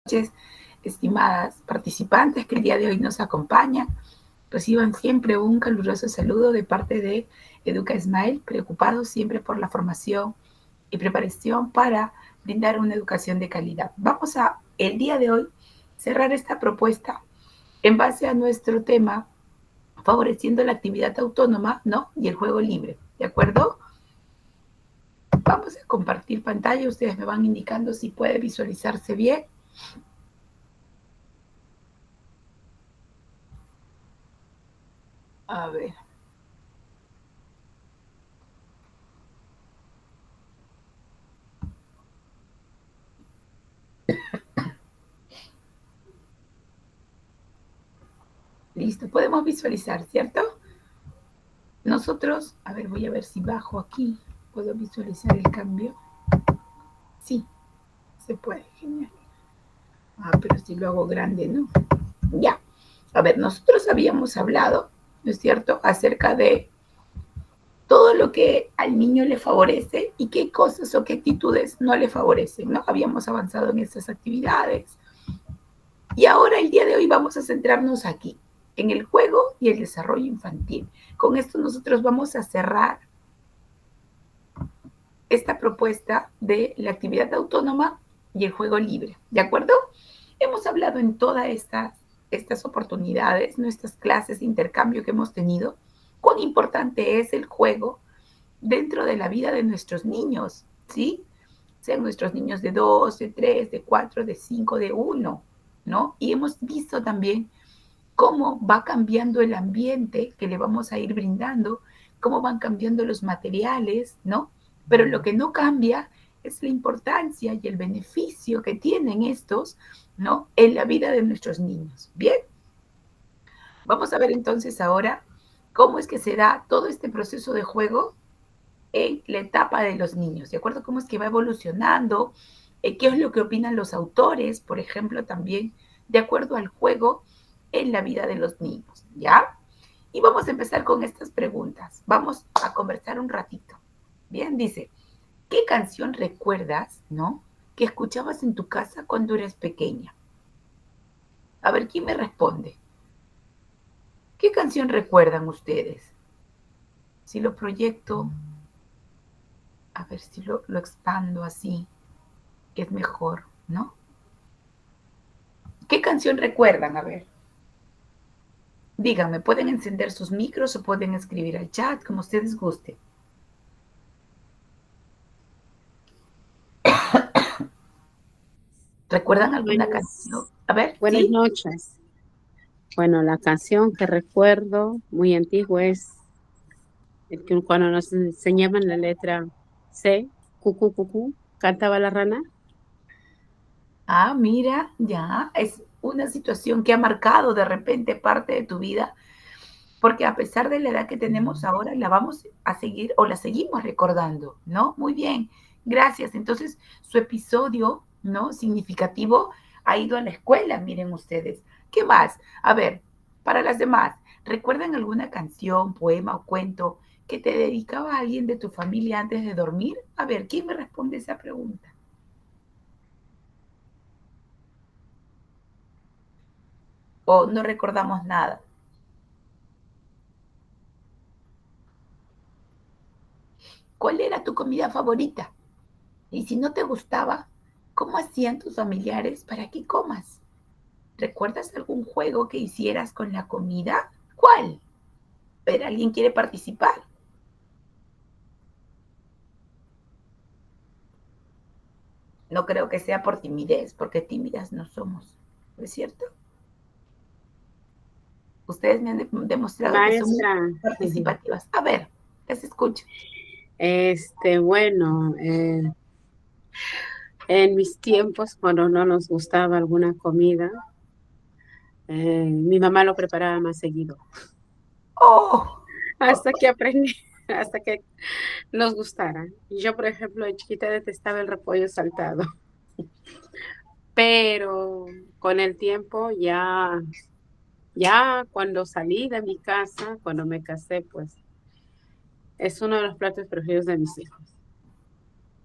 Noches, estimadas participantes que el día de hoy nos acompañan. Reciban siempre un caluroso saludo de parte de Educa Smile, preocupados siempre por la formación y preparación para brindar una educación de calidad. Vamos a, el día de hoy, cerrar esta propuesta en base a nuestro tema, favoreciendo la actividad autónoma, ¿no? Y el juego libre, ¿de acuerdo? Vamos a compartir pantalla, ustedes me van indicando si puede visualizarse bien. A ver. Listo, podemos visualizar, ¿cierto? Nosotros, a ver, voy a ver si bajo aquí, puedo visualizar el cambio. Sí, se puede, genial. Ah, pero si lo hago grande, ¿no? Ya. A ver, nosotros habíamos hablado, ¿no es cierto?, acerca de todo lo que al niño le favorece y qué cosas o qué actitudes no le favorecen, ¿no? Habíamos avanzado en estas actividades. Y ahora, el día de hoy, vamos a centrarnos aquí, en el juego y el desarrollo infantil. Con esto nosotros vamos a cerrar esta propuesta de la actividad autónoma y el juego libre, ¿de acuerdo? Hemos hablado en todas estas oportunidades, nuestras clases de intercambio que hemos tenido, cuán importante es el juego dentro de la vida de nuestros niños, ¿sí? Sean nuestros niños de 2, de 3, de 4, de 5, de 1, ¿no? Y hemos visto también cómo va cambiando el ambiente que le vamos a ir brindando, cómo van cambiando los materiales, ¿no? Pero lo que no cambia es la importancia y el beneficio que tienen estos, ¿no? En la vida de nuestros niños. Bien, vamos a ver entonces ahora cómo es que se da todo este proceso de juego en la etapa de los niños, ¿de acuerdo? Cómo es que va evolucionando, qué es lo que opinan los autores, por ejemplo, también de acuerdo al juego en la vida de los niños, ¿ya? Y vamos a empezar con estas preguntas. Vamos a conversar un ratito. Bien, dice, ¿qué canción recuerdas, no? Que escuchabas en tu casa cuando eras pequeña. A ver, ¿quién me responde? ¿Qué canción recuerdan ustedes? Si lo proyecto, a ver si lo expando así, que es mejor, ¿no? ¿Qué canción recuerdan? A ver, díganme, pueden encender sus micros o pueden escribir al chat, como ustedes gusten. ¿Recuerdan alguna canción? A ver, Buenas ¿sí? noches. Bueno, la canción que recuerdo muy antigua es el que cuando nos enseñaban la letra C, cucú, cucú, cantaba la rana. Ah, mira, ya, es una situación que ha marcado de repente parte de tu vida, porque a pesar de la edad que tenemos ahora, la vamos a seguir o la seguimos recordando, ¿no? Muy bien, gracias. Entonces, su episodio, ¿no? Significativo ha ido a la escuela, miren ustedes. ¿Qué más? A ver, para las demás, ¿recuerdan alguna canción, poema o cuento que te dedicaba a alguien de tu familia antes de dormir? A ver, ¿quién me responde esa pregunta? O no recordamos nada. ¿Cuál era tu comida favorita? Y si no te gustaba, ¿cómo hacían tus familiares para que comas? ¿Recuerdas algún juego que hicieras con la comida? ¿Cuál? ¿Pero alguien quiere participar? No creo que sea por timidez, porque tímidas no somos, ¿no es cierto? Ustedes me han demostrado que son muy Maestra, participativas. A ver, les escucho. bueno, en mis tiempos, cuando no nos gustaba alguna comida, mi mamá lo preparaba más seguido, Oh, hasta que aprendí, hasta que nos gustara. Yo, por ejemplo, de chiquita detestaba el repollo saltado, pero con el tiempo ya cuando salí de mi casa, cuando me casé, pues es uno de los platos preferidos de mis hijos.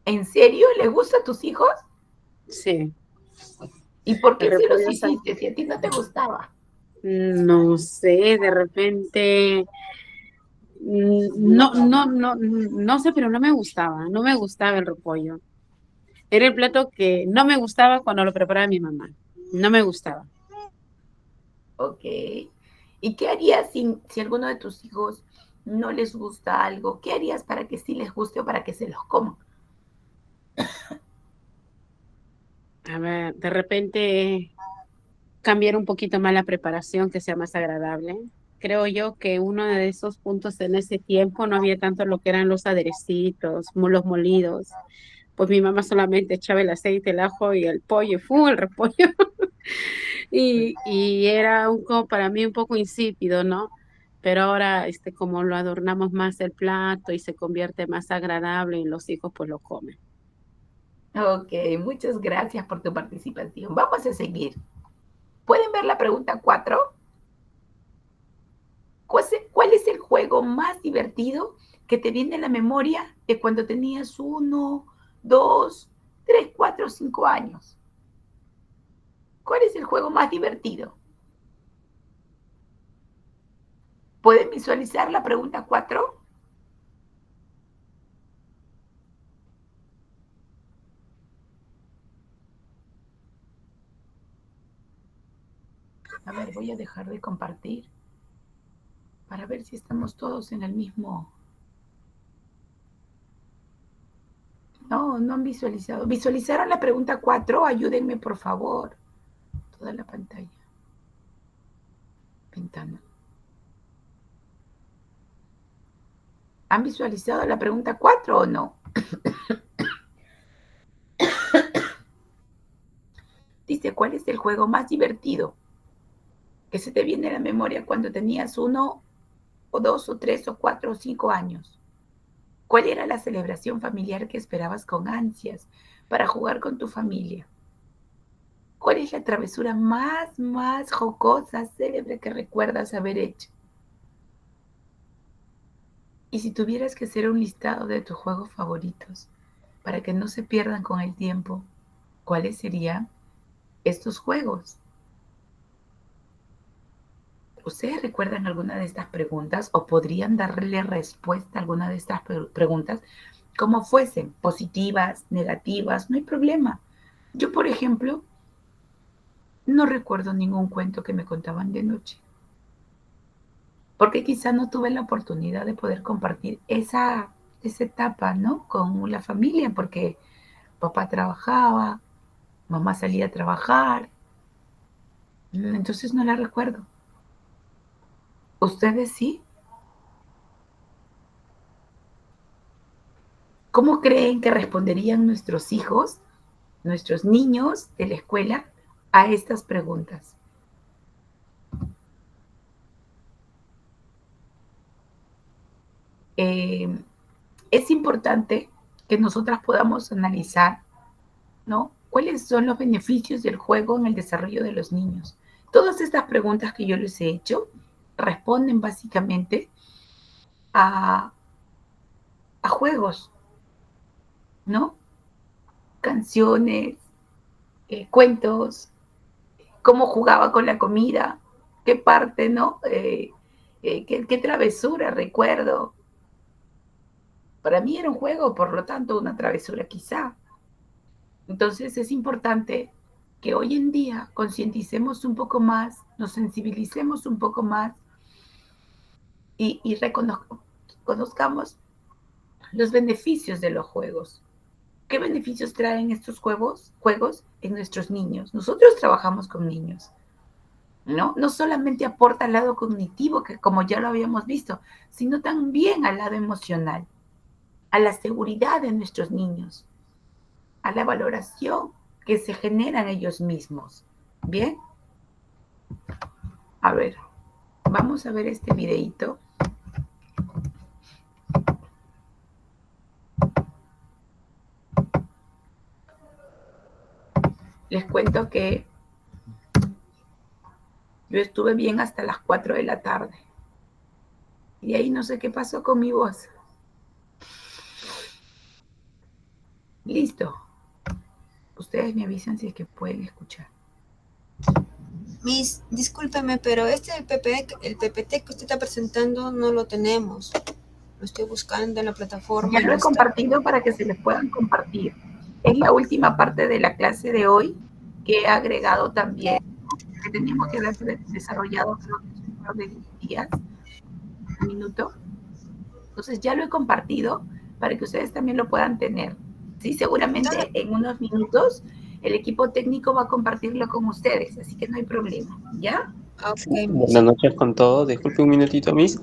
¿en serio? ¿Les gusta a tus hijos? Sí, ¿Y por El qué si los repollo sal, hiciste si a ti no te gustaba? no sé, de repente, no sé, pero no me gustaba el repollo. Era el plato que no me gustaba cuando lo preparaba mi mamá, no me gustaba. Ok. ¿Y qué harías si alguno de tus hijos no les gusta algo? ¿Qué harías para que sí les guste o para que se los coman? A ver, de repente cambiar un poquito más la preparación, que sea más agradable. Creo yo que uno de esos puntos en ese tiempo no había tanto lo que eran los aderecitos, los molidos. Pues mi mamá solamente echaba el aceite, el ajo y el pollo, el repollo. Y era como para mí un poco insípido, ¿no? Pero ahora, como lo adornamos más el plato y se convierte más agradable y los hijos pues lo comen. Ok, muchas gracias por tu participación. Vamos a seguir. ¿Pueden ver la pregunta 4? ¿Cuál es el juego más divertido que te viene a la memoria de cuando tenías 1, 2, 3, 4, 5 años? ¿Cuál es el juego más divertido? ¿Pueden visualizar la pregunta 4? A ver, voy a dejar de compartir para ver si estamos todos en el mismo. No, no han visualizado. ¿Visualizaron la pregunta 4? Ayúdenme, por favor. Toda la pantalla. Ventana. ¿Han visualizado la pregunta 4 o no? Dice, ¿cuál es el juego más divertido que se te viene a la memoria cuando tenías 1, 2, 3, 4, 5 años? ¿Cuál era la celebración familiar que esperabas con ansias para jugar con tu familia? ¿Cuál es la travesura más jocosa, célebre que recuerdas haber hecho? Y si tuvieras que hacer un listado de tus juegos favoritos para que no se pierdan con el tiempo, ¿cuáles serían estos juegos? ¿Ustedes recuerdan alguna de estas preguntas o podrían darle respuesta a alguna de estas preguntas como fuesen, positivas, negativas? No hay problema. Yo, por ejemplo, no recuerdo ningún cuento que me contaban de noche, porque quizá no tuve la oportunidad de poder compartir esa etapa, ¿no? Con la familia, porque papá trabajaba, mamá salía a trabajar, entonces no la recuerdo. ¿Ustedes sí? ¿Cómo creen que responderían nuestros hijos, nuestros niños de la escuela, a estas preguntas? Eh, es importante que nosotras podamos analizar, ¿no? ¿Cuáles son los beneficios del juego en el desarrollo de los niños? Todas estas preguntas que yo les he hecho responden básicamente a, a juegos, ¿no? Canciones, cuentos, cómo jugaba con la comida, qué parte, ¿no? Qué travesura recuerdo. Para mí era un juego, por lo tanto, una travesura quizá. Entonces es importante que hoy en día concienticemos un poco más, nos sensibilicemos un poco más y reconozcamos los beneficios de los juegos. ¿Qué beneficios traen estos juegos en nuestros niños? Nosotros trabajamos con niños, ¿no? No solamente aporta al lado cognitivo, que como ya lo habíamos visto, sino también al lado emocional, a la seguridad de nuestros niños, a la valoración que se generan ellos mismos. Bien, a ver, vamos a ver este videito. Les cuento que yo estuve bien hasta las 4 de la tarde. Y ahí no sé qué pasó con mi voz. Listo. Ustedes me avisan si es que pueden escuchar. Miss, discúlpeme, pero el PPT que usted está presentando no lo tenemos. Lo estoy buscando en la plataforma. Ya lo he compartido para que se les puedan compartir. Es la última parte de la clase de hoy que he agregado también, que teníamos que haber desarrollado creo que hace un par de días, un minuto. Entonces ya lo he compartido para que ustedes también lo puedan tener. Sí, seguramente en unos minutos el equipo técnico va a compartirlo con ustedes, así que no hay problema, ¿ya? Okay, Buenas noches con todos. Disculpe un minutito, Miss.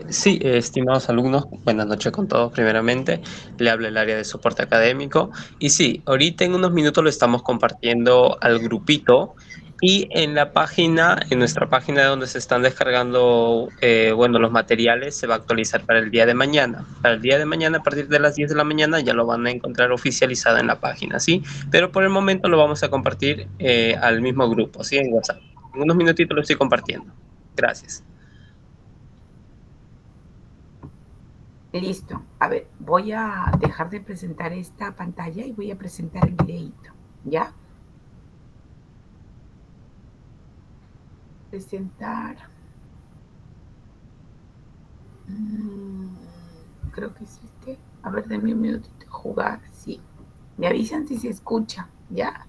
Sí, estimados alumnos, buenas noches con todos primeramente. Le habla el área de soporte académico. Y sí, ahorita en unos minutos lo estamos compartiendo al grupito. Y en la página, en nuestra página donde se están descargando, los materiales, se va a actualizar para el día de mañana. Para el día de mañana, a partir de las 10 de la mañana, ya lo van a encontrar oficializado en la página, ¿sí? Pero por el momento lo vamos a compartir al mismo grupo, ¿sí? En WhatsApp. En unos minutitos lo estoy compartiendo. Gracias. Listo. A ver, voy a dejar de presentar esta pantalla y voy a presentar el videíto, ¿ya? Presentar. Creo que es este. A ver, denme un minutito. Jugar, sí. Me avisan si se escucha, ¿ya?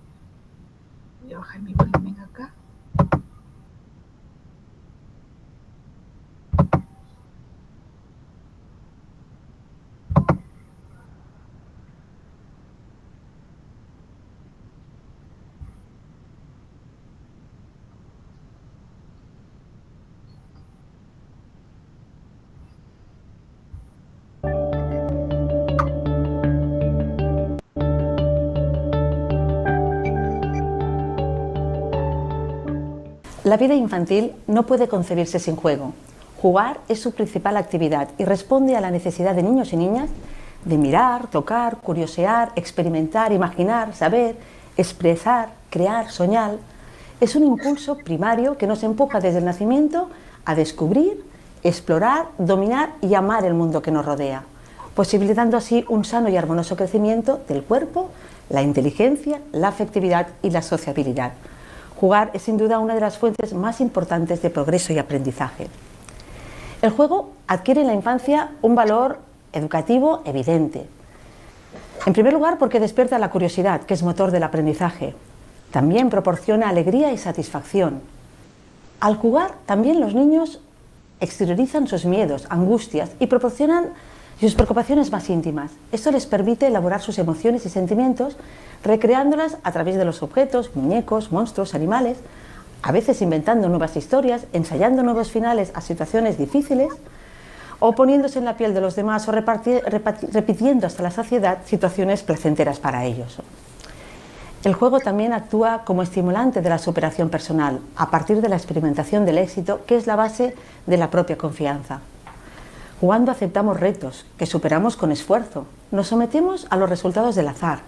Voy a bajar mi volumen acá. La vida infantil no puede concebirse sin juego. Jugar es su principal actividad y responde a la necesidad de niños y niñas de mirar, tocar, curiosear, experimentar, imaginar, saber, expresar, crear, soñar. Es un impulso primario que nos empuja desde el nacimiento a descubrir, explorar, dominar y amar el mundo que nos rodea, posibilitando así un sano y armonioso crecimiento del cuerpo, la inteligencia, la afectividad y la sociabilidad. Jugar es sin duda una de las fuentes más importantes de progreso y aprendizaje. El juego adquiere en la infancia un valor educativo evidente. En primer lugar, porque despierta la curiosidad, que es motor del aprendizaje. También proporciona alegría y satisfacción. Al jugar, también los niños exteriorizan sus miedos, angustias y proporcionan sus preocupaciones más íntimas. Esto les permite elaborar sus emociones y sentimientos, recreándolas a través de los objetos, muñecos, monstruos, animales, a veces inventando nuevas historias, ensayando nuevos finales a situaciones difíciles, o poniéndose en la piel de los demás o repitiendo hasta la saciedad situaciones placenteras para ellos. El juego también actúa como estimulante de la superación personal, a partir de la experimentación del éxito, que es la base de la propia confianza. Jugando aceptamos retos, que superamos con esfuerzo, nos sometemos a los resultados del azar,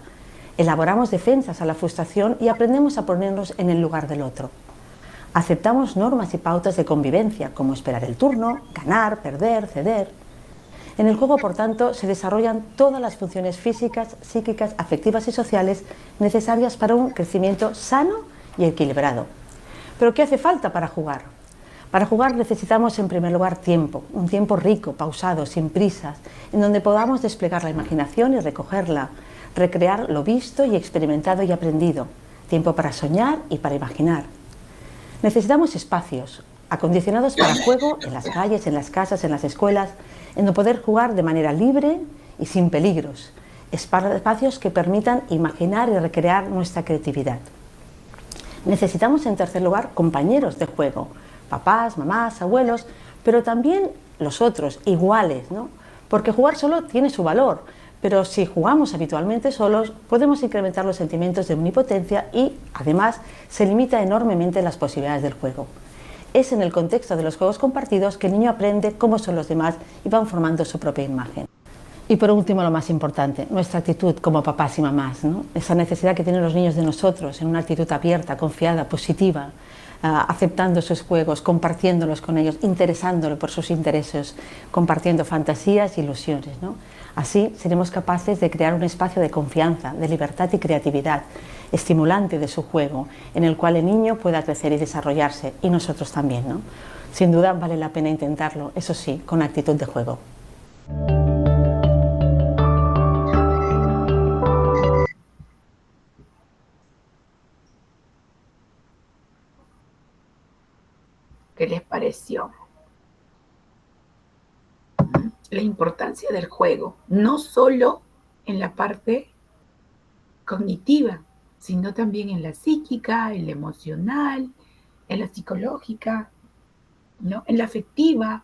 elaboramos defensas a la frustración y aprendemos a ponernos en el lugar del otro. Aceptamos normas y pautas de convivencia, como esperar el turno, ganar, perder, ceder. En el juego, por tanto, se desarrollan todas las funciones físicas, psíquicas, afectivas y sociales necesarias para un crecimiento sano y equilibrado. ¿Pero qué hace falta para jugar? Para jugar necesitamos en primer lugar tiempo, un tiempo rico, pausado, sin prisas, en donde podamos desplegar la imaginación y recogerla, recrear lo visto y experimentado y aprendido, tiempo para soñar y para imaginar. Necesitamos espacios acondicionados para juego en las calles, en las casas, en las escuelas, en donde poder jugar de manera libre y sin peligros, espacios que permitan imaginar y recrear nuestra creatividad. Necesitamos en tercer lugar compañeros de juego, papás, mamás, abuelos, pero también los otros, iguales, ¿no? Porque jugar solo tiene su valor, pero si jugamos habitualmente solos, podemos incrementar los sentimientos de omnipotencia y, además, se limita enormemente las posibilidades del juego. Es en el contexto de los juegos compartidos que el niño aprende cómo son los demás y van formando su propia imagen. Y por último, lo más importante, nuestra actitud como papás y mamás, ¿no? Esa necesidad que tienen los niños de nosotros en una actitud abierta, confiada, positiva, aceptando sus juegos, compartiéndolos con ellos, interesándolo por sus intereses, compartiendo fantasías e ilusiones, ¿no? Así seremos capaces de crear un espacio de confianza, de libertad y creatividad, estimulante de su juego, en el cual el niño pueda crecer y desarrollarse, y nosotros también, ¿no? Sin duda vale la pena intentarlo, eso sí, con actitud de juego. ¿Qué les pareció? La importancia del juego, no solo en la parte cognitiva, sino también en la psíquica, en la emocional, en la psicológica, ¿no? En la afectiva.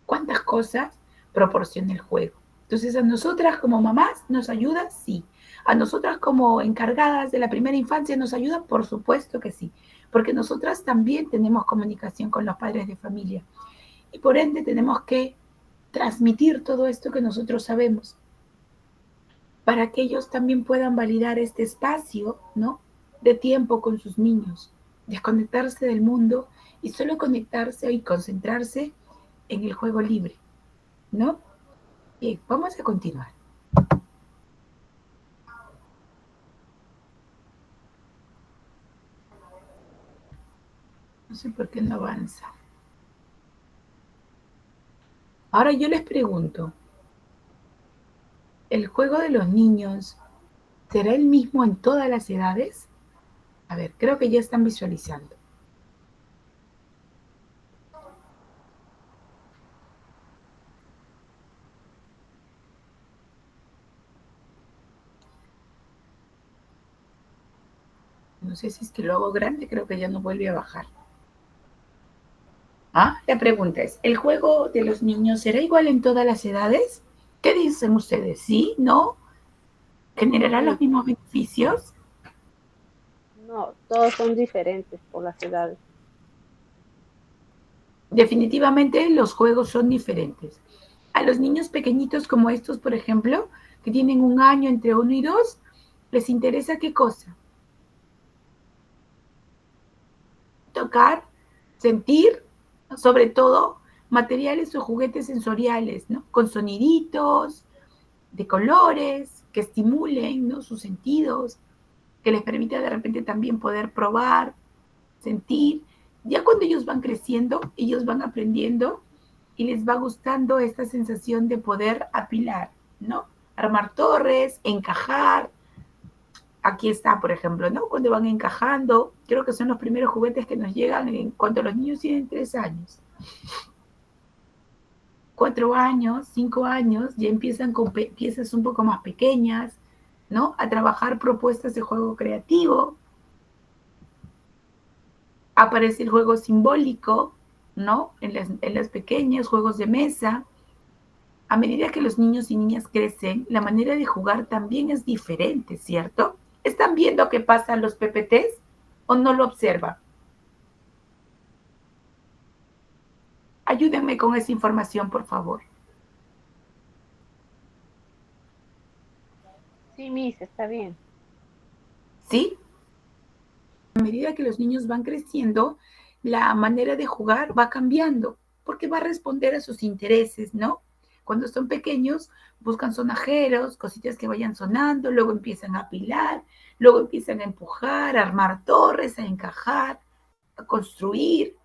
¿Cuántas cosas proporciona el juego? Entonces, a nosotras como mamás nos ayuda, sí. A nosotras como encargadas de la primera infancia nos ayuda, por supuesto que sí. Porque nosotras también tenemos comunicación con los padres de familia. Y por ende tenemos que transmitir todo esto que nosotros sabemos para que ellos también puedan validar este espacio, ¿no? De tiempo con sus niños, desconectarse del mundo y solo conectarse y concentrarse en el juego libre, ¿no? Bien, vamos a continuar. No sé por qué no avanza. Ahora yo les pregunto, ¿el juego de los niños será el mismo en todas las edades? A ver, creo que ya están visualizando. No sé si es que lo hago grande, creo que ya no vuelve a bajar. Ah, la pregunta es, ¿el juego de los niños será igual en todas las edades? ¿Qué dicen ustedes? ¿Sí? ¿No? ¿Generará los mismos beneficios? No, todos son diferentes por las edades. Definitivamente los juegos son diferentes. A los niños pequeñitos como estos, por ejemplo, que tienen 1 año, entre 1 y 2, les interesa qué cosa. Tocar, sentir, sobre todo materiales o juguetes sensoriales, ¿no? Con soniditos, de colores, que estimulen, ¿no? Sus sentidos, que les permita de repente también poder probar, sentir. Ya cuando ellos van creciendo, ellos van aprendiendo y les va gustando esta sensación de poder apilar, ¿no? Armar torres, encajar. Aquí está, por ejemplo, ¿no? Cuando van encajando, creo que son los primeros juguetes que nos llegan en cuanto los niños tienen 3 años. 4 años, 5 años, ya empiezan con piezas un poco más pequeñas, ¿no? A trabajar propuestas de juego creativo. Aparece el juego simbólico, ¿no? En las pequeñas, juegos de mesa. A medida que los niños y niñas crecen, la manera de jugar también es diferente, ¿cierto? ¿Están viendo qué pasa en los PPTs o no lo observan? Ayúdenme con esa información, por favor. Sí, Miss, está bien. ¿Sí? A medida que los niños van creciendo, la manera de jugar va cambiando, porque va a responder a sus intereses, ¿no? Cuando son pequeños, buscan sonajeros, cositas que vayan sonando, luego empiezan a apilar, luego empiezan a empujar, a armar torres, a encajar, a construir,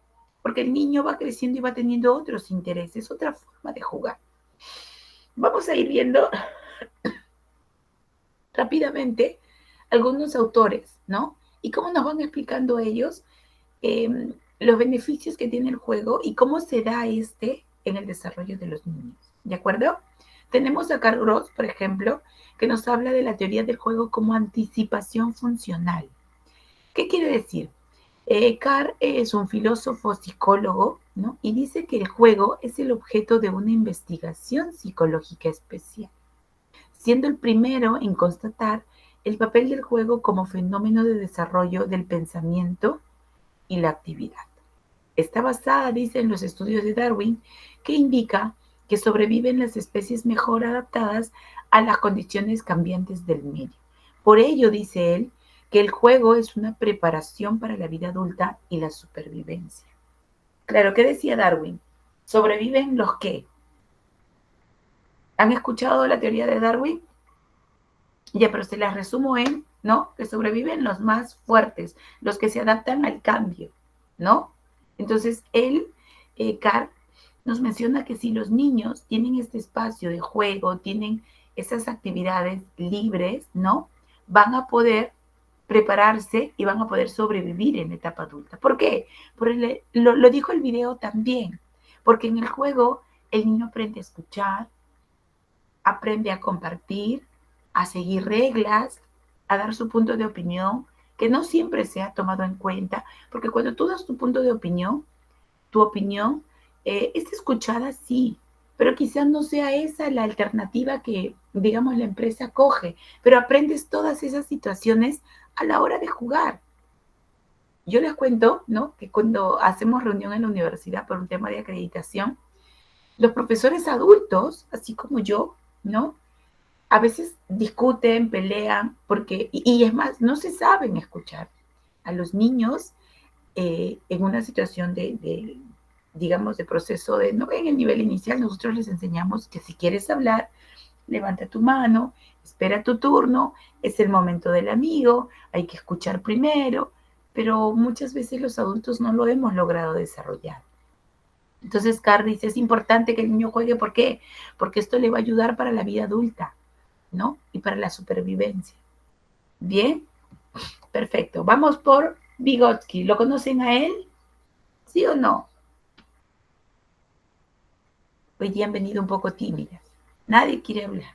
porque el niño va creciendo y va teniendo otros intereses, otra forma de jugar. Vamos a ir viendo rápidamente algunos autores, ¿no? Y cómo nos van explicando ellos los beneficios que tiene el juego y cómo se da en el desarrollo de los niños. ¿De acuerdo? Tenemos a Carl Gross, por ejemplo, que nos habla de la teoría del juego como anticipación funcional. ¿Qué quiere decir? Carl es un filósofo psicólogo, ¿no? Y dice que el juego es el objeto de una investigación psicológica especial, siendo el primero en constatar el papel del juego como fenómeno de desarrollo del pensamiento y la actividad. Está basada, dice, en los estudios de Darwin, que indica que sobreviven las especies mejor adaptadas a las condiciones cambiantes del medio. Por ello, dice él, que el juego es una preparación para la vida adulta y la supervivencia. Claro, ¿qué decía Darwin? ¿Sobreviven los qué? ¿Han escuchado la teoría de Darwin? Ya, pero se las resumo en, ¿no? Que sobreviven los más fuertes, los que se adaptan al cambio, ¿no? Entonces, Carr, nos menciona que si los niños tienen este espacio de juego, tienen esas actividades libres, ¿no? Van a poder prepararse y van a poder sobrevivir en la etapa adulta. ¿Por qué? Lo dijo el video también, porque en el juego el niño aprende a escuchar, aprende a compartir, a seguir reglas, a dar su punto de opinión, que no siempre se ha tomado en cuenta, porque cuando tú das tu punto de opinión, tu opinión es escuchada, sí, pero quizás no sea esa la alternativa que, digamos, la empresa coge, pero aprendes todas esas situaciones a la hora de jugar. Yo les cuento, ¿no? Que cuando hacemos reunión en la universidad por un tema de acreditación, los profesores adultos, así como yo, ¿no? A veces discuten, pelean, porque, y es más, no se saben escuchar. A los niños en una situación digamos, de proceso de, no en el nivel inicial, nosotros les enseñamos que si quieres hablar, levanta tu mano, espera tu turno, es el momento del amigo, hay que escuchar primero, pero muchas veces los adultos no lo hemos logrado desarrollar. Entonces, Carr dice, es importante que el niño juegue, ¿por qué? Porque esto le va a ayudar para la vida adulta, ¿no? Y para la supervivencia. Bien, perfecto. Vamos por Vygotsky. ¿Lo conocen a él? ¿Sí o no? Hoy día han venido un poco tímidas. Nadie quiere hablar.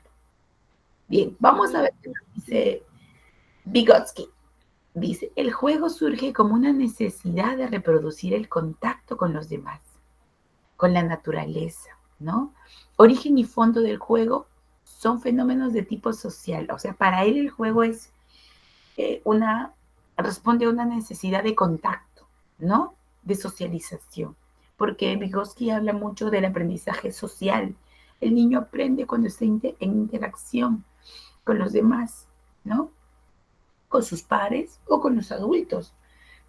Bien, vamos a ver qué nos dice Vygotsky. Dice, el juego surge como una necesidad de reproducir el contacto con los demás, con la naturaleza, ¿no? Origen y fondo del juego son fenómenos de tipo social. O sea, para él el juego es responde a una necesidad de contacto, ¿no? De socialización. Porque Vygotsky habla mucho del aprendizaje social. El niño aprende cuando está en interacción con los demás, ¿no? Con sus pares o con los adultos.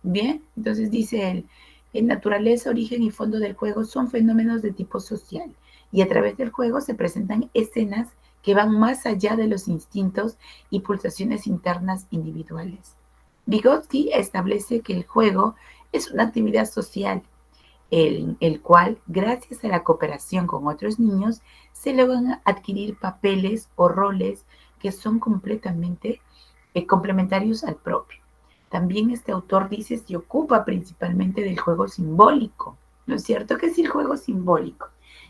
Bien, entonces dice él, en naturaleza, origen y fondo del juego son fenómenos de tipo social y a través del juego se presentan escenas que van más allá de los instintos y pulsaciones internas individuales. Vygotsky establece que el juego es una actividad social, el cual, gracias a la cooperación con otros niños, se logran adquirir papeles o roles que son completamente complementarios al propio. También este autor dice se ocupa principalmente del juego simbólico, ¿no es cierto? ¿Qué es el juego simbólico?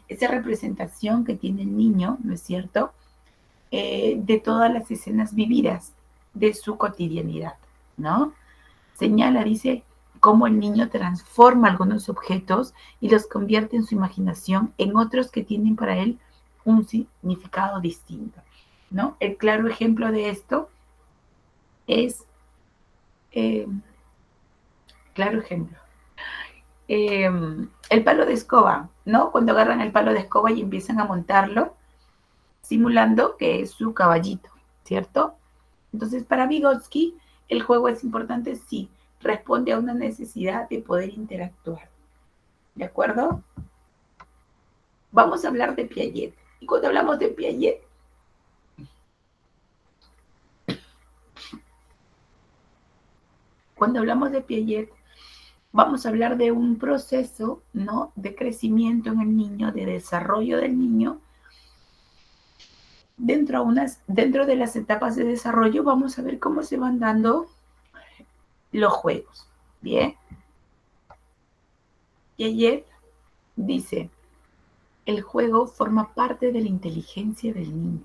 Esa representación que tiene el niño, ¿no es cierto? De todas las escenas vividas de su cotidianidad, ¿no? Señala, dice, cómo el niño transforma algunos objetos y los convierte en su imaginación en otros que tienen para él un significado distinto, ¿no? El claro ejemplo de esto es, claro ejemplo, el palo de escoba, ¿no? Cuando agarran el palo de escoba y empiezan a montarlo, simulando que es su caballito, ¿cierto? Entonces, para Vygotsky, el juego es importante, sí, responde a una necesidad de poder interactuar, ¿de acuerdo? Vamos a hablar de Piaget. Y cuando hablamos de Piaget, vamos a hablar de un proceso, ¿no? De crecimiento en el niño, de desarrollo del niño. Dentro de las etapas de desarrollo vamos a ver cómo se van dando los juegos. Bien. Piaget dice, el juego forma parte de la inteligencia del niño,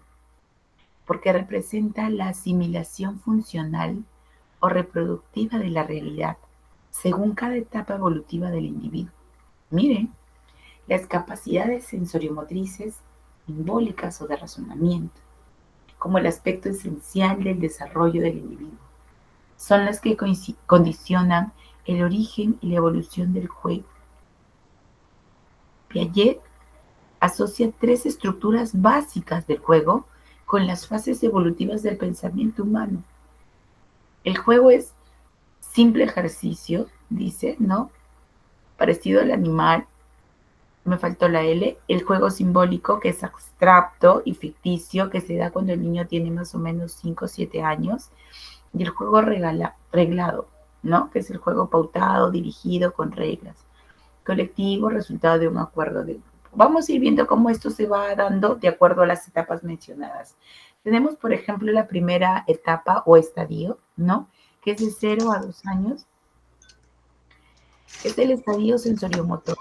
porque representa la asimilación funcional o reproductiva de la realidad, según cada etapa evolutiva del individuo. Miren, las capacidades sensoriomotrices, simbólicas o de razonamiento, como el aspecto esencial del desarrollo del individuo, son las que condicionan el origen y la evolución del juego. Piaget asocia tres estructuras básicas del juego con las fases evolutivas del pensamiento humano. El juego es simple ejercicio, dice, ¿no? Parecido al animal, me faltó la L, el juego simbólico, que es abstracto y ficticio, que se da cuando el niño tiene más o menos 5 o 7 años, y el juego reglado, ¿no? Que es el juego pautado, dirigido, con reglas. Colectivo, resultado de un acuerdo de grupo. Vamos a ir viendo cómo esto se va dando de acuerdo a las etapas mencionadas. Tenemos, por ejemplo, la primera etapa o estadio, ¿no? Que es de 0 a 2 años. Es el estadio sensoriomotor,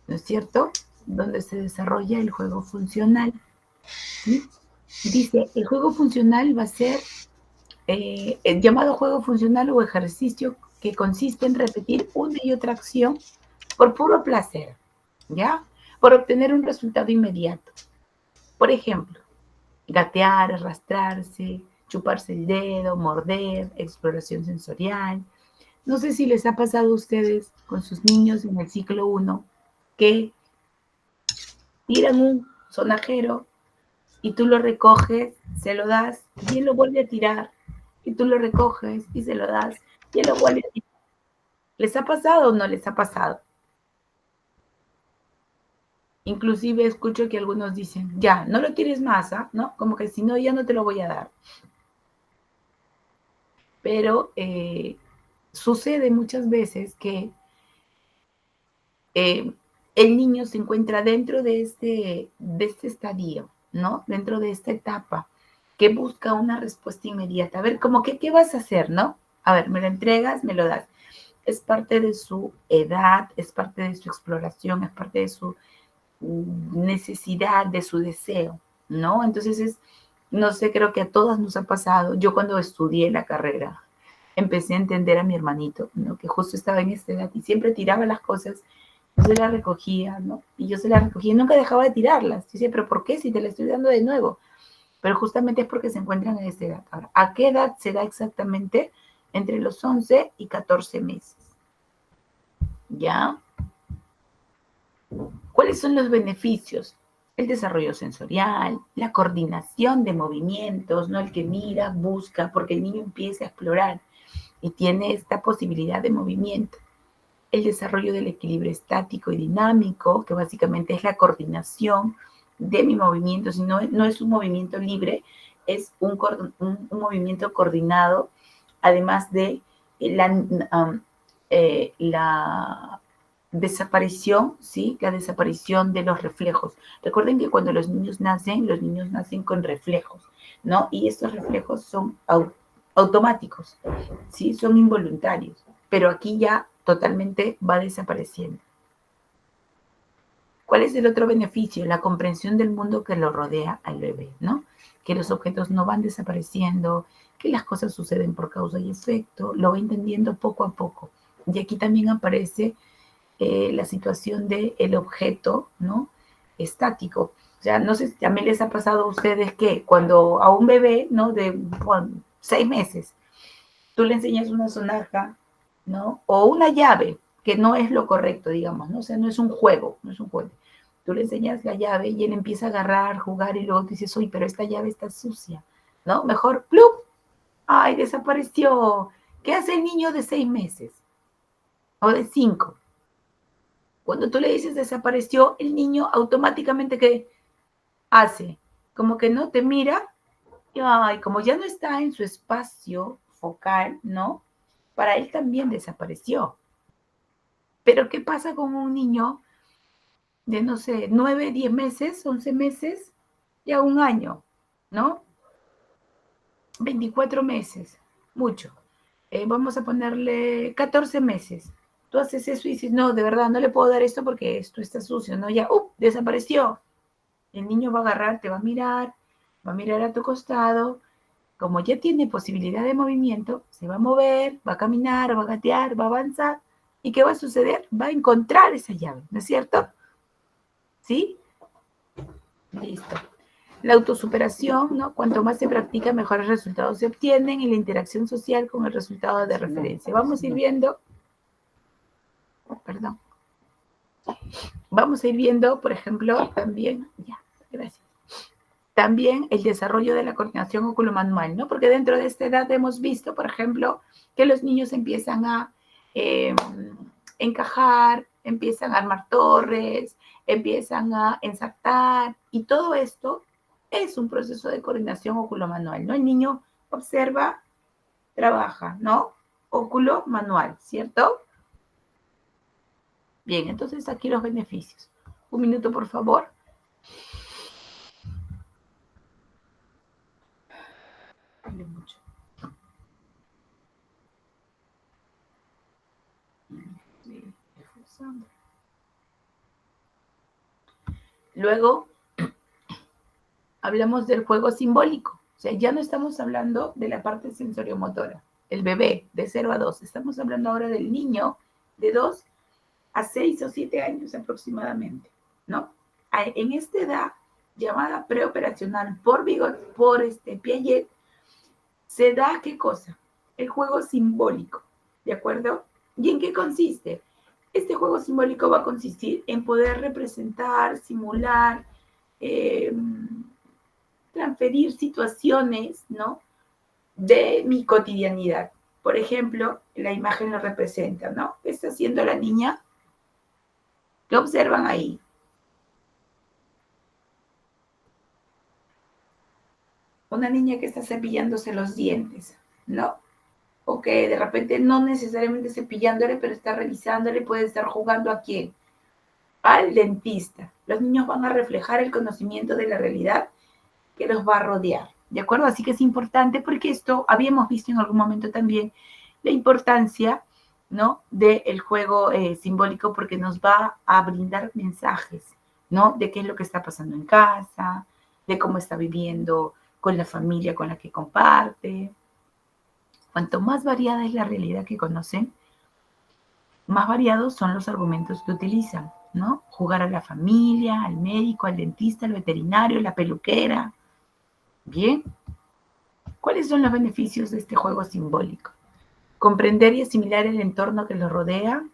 ¿no es cierto? Donde se desarrolla el juego funcional, ¿sí? Dice, el juego funcional va a ser el llamado juego funcional o ejercicio que consiste en repetir una y otra acción por puro placer, ¿ya? Por obtener un resultado inmediato. Por ejemplo, gatear, arrastrarse, chuparse el dedo, morder, exploración sensorial. No sé si les ha pasado a ustedes con sus niños en el ciclo 1 que tiran un sonajero y tú lo recoges, se lo das y él lo vuelve a tirar y tú lo recoges y se lo das y él lo vuelve a tirar. ¿Les ha pasado o no les ha pasado? Inclusive escucho que algunos dicen, ya, no lo tires más, ¿ah? ¿No? Como que si no, ya no te lo voy a dar. Pero sucede muchas veces que el niño se encuentra dentro de este estadio, ¿no? Dentro de esta etapa, que busca una respuesta inmediata. A ver, como que, ¿qué vas a hacer, no? A ver, me lo entregas, me lo das. Es parte de su edad, es parte de su exploración, es parte de su necesidad, de su deseo, ¿no? Entonces no sé, creo que a todas nos ha pasado. Yo cuando estudié la carrera, empecé a entender a mi hermanito, ¿no? Que justo estaba en esta edad y siempre tiraba las cosas, yo se las recogía, ¿no? Y yo se las recogía y nunca dejaba de tirarlas. Yo decía, pero ¿por qué si te la estoy dando de nuevo? Pero justamente es porque se encuentran en esta edad. Ahora, ¿a qué edad se da exactamente? Entre los 11 y 14 meses. ¿Ya? ¿Cuáles son los beneficios? El desarrollo sensorial, la coordinación de movimientos, ¿no? El que mira, busca, porque el niño empieza a explorar y tiene esta posibilidad de movimiento. El desarrollo del equilibrio estático y dinámico, que básicamente es la coordinación de mi movimiento, si no, no es un movimiento libre, es un movimiento coordinado, además de la desaparición, ¿sí? La desaparición de los reflejos. Recuerden que cuando los niños nacen con reflejos, ¿no? Y estos reflejos son automáticos, ¿sí? Son involuntarios, pero aquí ya totalmente va desapareciendo. ¿Cuál es el otro beneficio? La comprensión del mundo que lo rodea al bebé, ¿no? Que los objetos no van desapareciendo, que las cosas suceden por causa y efecto, lo va entendiendo poco a poco. Y aquí también aparece la situación del objeto, ¿no? Estático. O sea, no sé si también les ha pasado a ustedes que cuando a un bebé, ¿no? De 6 meses, tú le enseñas una sonaja, ¿no? O una llave, que no es lo correcto, digamos, ¿no? O sea, no es un juego, no es un juego. Tú le enseñas la llave y él empieza a agarrar, jugar y luego tú dices, uy, pero esta llave está sucia, ¿no? Mejor, ¡plup! ¡Ay, desapareció! ¿Qué hace el niño de 6 meses? O de 5. Cuando tú le dices desapareció, el niño automáticamente ¿qué hace? Como que no te mira y ay, como ya no está en su espacio focal, ¿no? Para él también desapareció. Pero ¿qué pasa con un niño de, no sé, 9, 10 meses, 11 meses, ya un año, ¿no? 24 meses, mucho. Vamos a ponerle 14 meses. Tú haces eso y dices, no, de verdad, no le puedo dar esto porque esto está sucio, ¿no? Ya, desapareció. El niño va a agarrar, te va a mirar a tu costado. Como ya tiene posibilidad de movimiento, se va a mover, va a caminar, va a gatear, va a avanzar. ¿Y qué va a suceder? Va a encontrar esa llave, ¿no es cierto? ¿Sí? Listo. La autosuperación, ¿no? Cuanto más se practica, mejores resultados se obtienen y la interacción social con el resultado de referencia. Vamos a ir viendo, perdón, vamos a ir viendo, por ejemplo, también, ya, gracias. También el desarrollo de la coordinación oculomanual, ¿no? Porque dentro de esta edad hemos visto, por ejemplo, que los niños empiezan a encajar, empiezan a armar torres, empiezan a ensartar, y todo esto es un proceso de coordinación oculomanual, ¿no? El niño observa, trabaja, ¿no? Óculo manual, ¿cierto? Bien, entonces aquí los beneficios. Un minuto, por favor. Mucho. Luego, hablamos del juego simbólico. O sea, ya no estamos hablando de la parte sensoriomotora, el bebé de 0 a 2. Estamos hablando ahora del niño de 2 a 6 o 7 años aproximadamente, ¿no? En esta edad llamada preoperacional por Piaget, se da ¿qué cosa? El juego simbólico, ¿de acuerdo? ¿Y en qué consiste? Este juego simbólico va a consistir en poder representar, simular, transferir situaciones, ¿no? De mi cotidianidad. Por ejemplo, la imagen lo representa, ¿no? ¿Qué está haciendo la niña? ¿Qué observan ahí? Una niña que está cepillándose los dientes, ¿no? O que de repente no necesariamente cepillándole, pero está revisándole, puede estar jugando ¿a quién? Al dentista. Los niños van a reflejar el conocimiento de la realidad que los va a rodear, ¿de acuerdo? Así que es importante porque esto habíamos visto en algún momento también la importancia, ¿no? Del juego simbólico porque nos va a brindar mensajes, ¿no? De qué es lo que está pasando en casa, de cómo está viviendo con la familia con la que comparte. Cuanto más variada es la realidad que conocen, más variados son los argumentos que utilizan, ¿no? Jugar a la familia, al médico, al dentista, al veterinario, la peluquera. Bien, ¿cuáles son los beneficios de este juego simbólico? Comprender y asimilar el entorno que los rodea,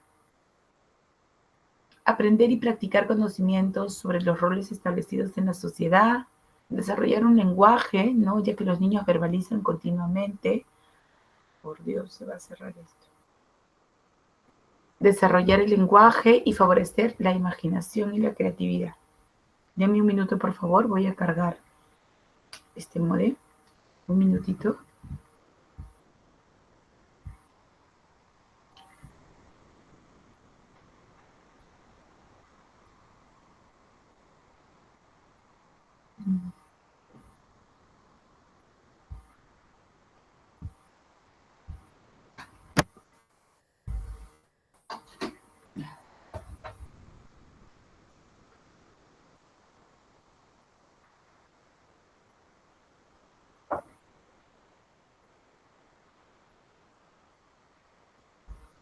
aprender y practicar conocimientos sobre los roles establecidos en la sociedad, desarrollar un lenguaje, ¿no? Ya que los niños verbalizan continuamente. Por Dios, se va a cerrar esto. Desarrollar el lenguaje y favorecer la imaginación y la creatividad. Deme un minuto, por favor, voy a cargar este modem. Un minutito.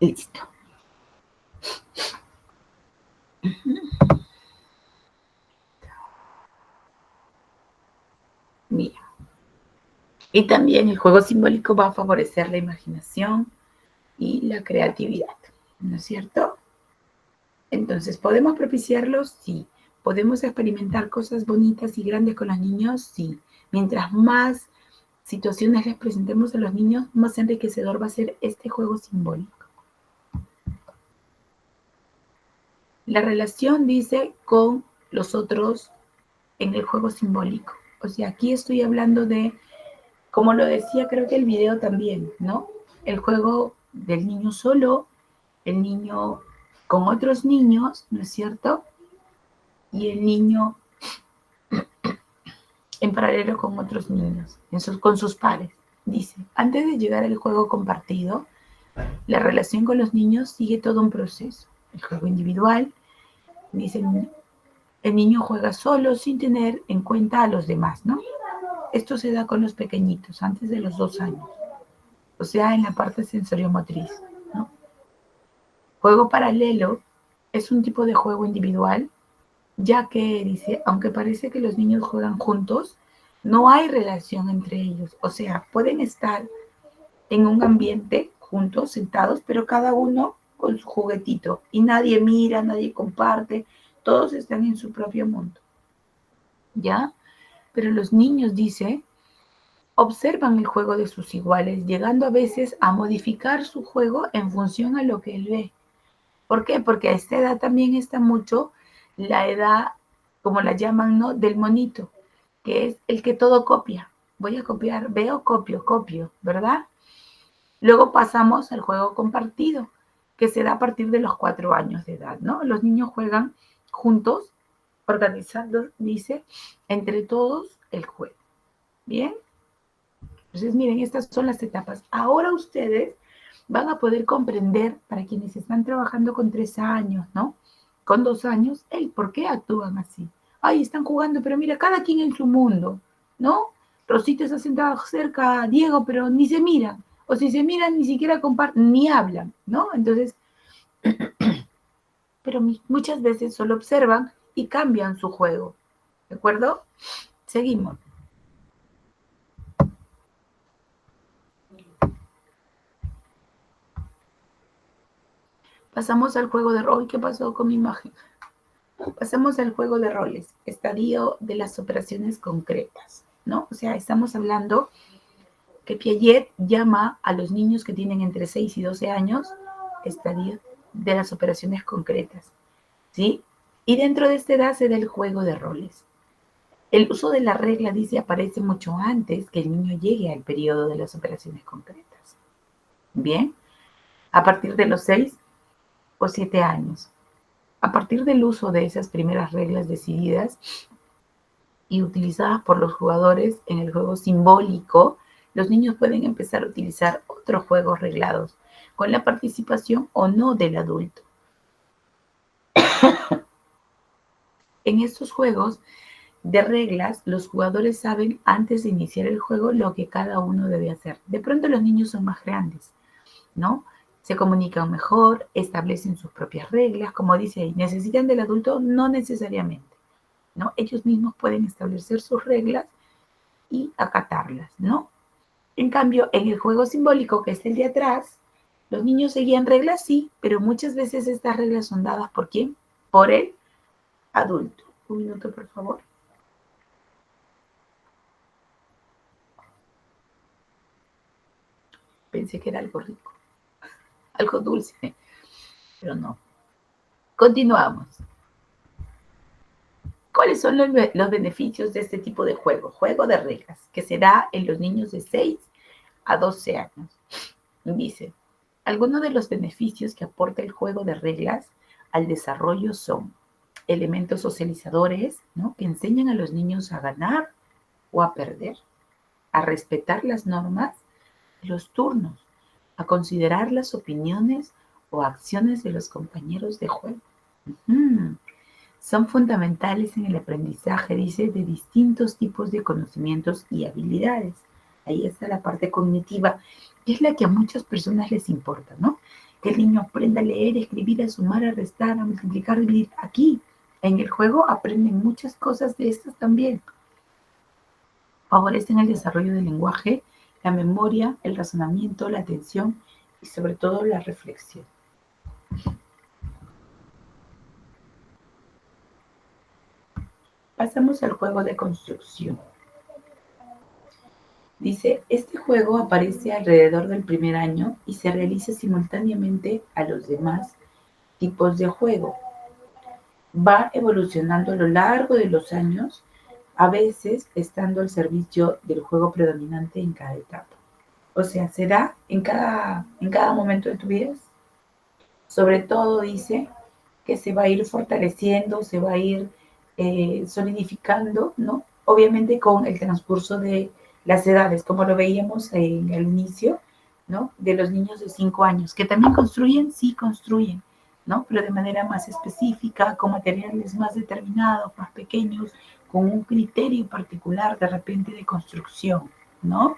Listo. Mira. Y también el juego simbólico va a favorecer la imaginación y la creatividad, ¿no es cierto? Entonces, ¿podemos propiciarlos? Sí. ¿Podemos experimentar cosas bonitas y grandes con los niños? Sí. Mientras más situaciones les presentemos a los niños, más enriquecedor va a ser este juego simbólico. La relación, dice, con los otros en el juego simbólico. O sea, aquí estoy hablando de, como lo decía, creo que el video también, ¿no? El juego del niño solo, el niño con otros niños, ¿no es cierto? Y el niño en paralelo con otros niños, con sus pares. Dice, antes de llegar al juego compartido, la relación con los niños sigue todo un proceso. El juego individual, dice, el niño juega solo sin tener en cuenta a los demás, ¿no? Esto se da con los pequeñitos, antes de los 2 años. O sea, en la parte sensoriomotriz, ¿no? Juego paralelo es un tipo de juego individual, ya que, dice, aunque parece que los niños juegan juntos, no hay relación entre ellos. O sea, pueden estar en un ambiente juntos, sentados, pero cada uno con su juguetito. Y nadie mira, nadie comparte, todos están en su propio mundo. ¿Ya? Pero los niños, dice, observan el juego de sus iguales, llegando a veces a modificar su juego en función a lo que él ve. ¿Por qué? Porque a esta edad también está mucho la edad, como la llaman, ¿no? Del monito, que es el que todo copia. Voy a copiar, veo, copio, ¿verdad? Luego pasamos al juego compartido, que se da a partir de los 4 años de edad, ¿no? Los niños juegan juntos, organizando, dice, entre todos el juego. ¿Bien? Entonces, miren, estas son las etapas. Ahora ustedes van a poder comprender, para quienes están trabajando con 3 años, ¿no? Con 2 años, el por qué actúan así. Ay, están jugando, pero mira, cada quien en su mundo, ¿no? Rosita está sentada cerca a Diego, pero ni se miran. O si se miran, ni siquiera comparten, ni hablan, ¿no? Entonces, pero muchas veces solo observan y cambian su juego. ¿De acuerdo? Seguimos. Pasamos al juego de rol. ¿Qué pasó con mi imagen? Pasamos al juego de roles, estadio de las operaciones concretas, ¿no? O sea, estamos hablando que Piaget llama a los niños que tienen entre 6 y 12 años estadio de las operaciones concretas, ¿sí? Y dentro de esta edad se da el juego de roles. El uso de la regla, dice, aparece mucho antes que el niño llegue al periodo de las operaciones concretas. Bien, a partir de los 6 o 7 años. A partir del uso de esas primeras reglas decididas y utilizadas por los jugadores en el juego simbólico, los niños pueden empezar a utilizar otros juegos reglados, con la participación o no del adulto. En estos juegos de reglas, los jugadores saben antes de iniciar el juego lo que cada uno debe hacer. De pronto los niños son más grandes, ¿no? Se comunican mejor, establecen sus propias reglas, como dice ahí, ¿necesitan del adulto? No necesariamente, ¿no? Ellos mismos pueden establecer sus reglas y acatarlas, ¿no? En cambio, en el juego simbólico, que es el de atrás, los niños seguían reglas, sí, pero muchas veces estas reglas son dadas ¿por quién? Por el adulto. Un minuto, por favor. Pensé que era algo rico, algo dulce, pero no. Continuamos. ¿Cuáles son los beneficios de este tipo de juego? Juego de reglas, que se da en los niños de 6 a 12 años. Dice, algunos de los beneficios que aporta el juego de reglas al desarrollo son elementos socializadores, ¿no? Que enseñan a los niños a ganar o a perder, a respetar las normas, los turnos, a considerar las opiniones o acciones de los compañeros de juego. Son fundamentales en el aprendizaje, dice, de distintos tipos de conocimientos y habilidades. Ahí está la parte cognitiva, que es la que a muchas personas les importa, ¿no? Que el niño aprenda a leer, escribir, a sumar, a restar, a multiplicar, a dividir. Aquí, en el juego, aprenden muchas cosas de estas también. Favorecen el desarrollo del lenguaje, la memoria, el razonamiento, la atención y sobre todo la reflexión. Pasamos al juego de construcción. Dice, este juego aparece alrededor del primer año y se realiza simultáneamente a los demás tipos de juego. Va evolucionando a lo largo de los años, a veces estando al servicio del juego predominante en cada etapa. O sea, se da en cada momento de tu vida. Sobre todo dice que se va a ir fortaleciendo, se va a ir solidificando, ¿no? Obviamente con el transcurso de las edades, como lo veíamos en el inicio, ¿no? De los niños de 5 años, que también construyen, sí construyen, ¿no? Pero de manera más específica, con materiales más determinados, más pequeños, con un criterio particular de repente de construcción, ¿no?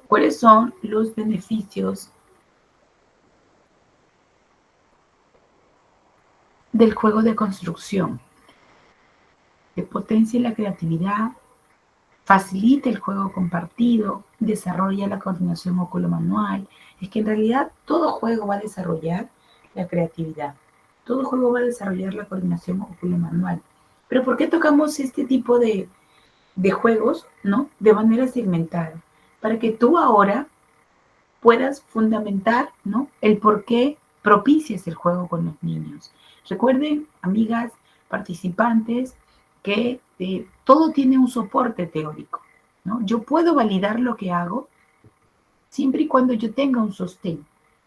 ¿Cuáles son los beneficios del juego de construcción? Que potencia la creatividad, facilita el juego compartido, desarrolla la coordinación oculomanual. Es que en realidad todo juego va a desarrollar la creatividad. Todo juego va a desarrollar la coordinación oculomanual. Pero ¿por qué tocamos este tipo de juegos, ¿no? De manera segmentada? Para que tú ahora puedas fundamentar, ¿no? El por qué propicias el juego con los niños. Recuerden, amigas, participantes, que todo tiene un soporte teórico, ¿no? Yo puedo validar lo que hago siempre y cuando yo tenga un sostén.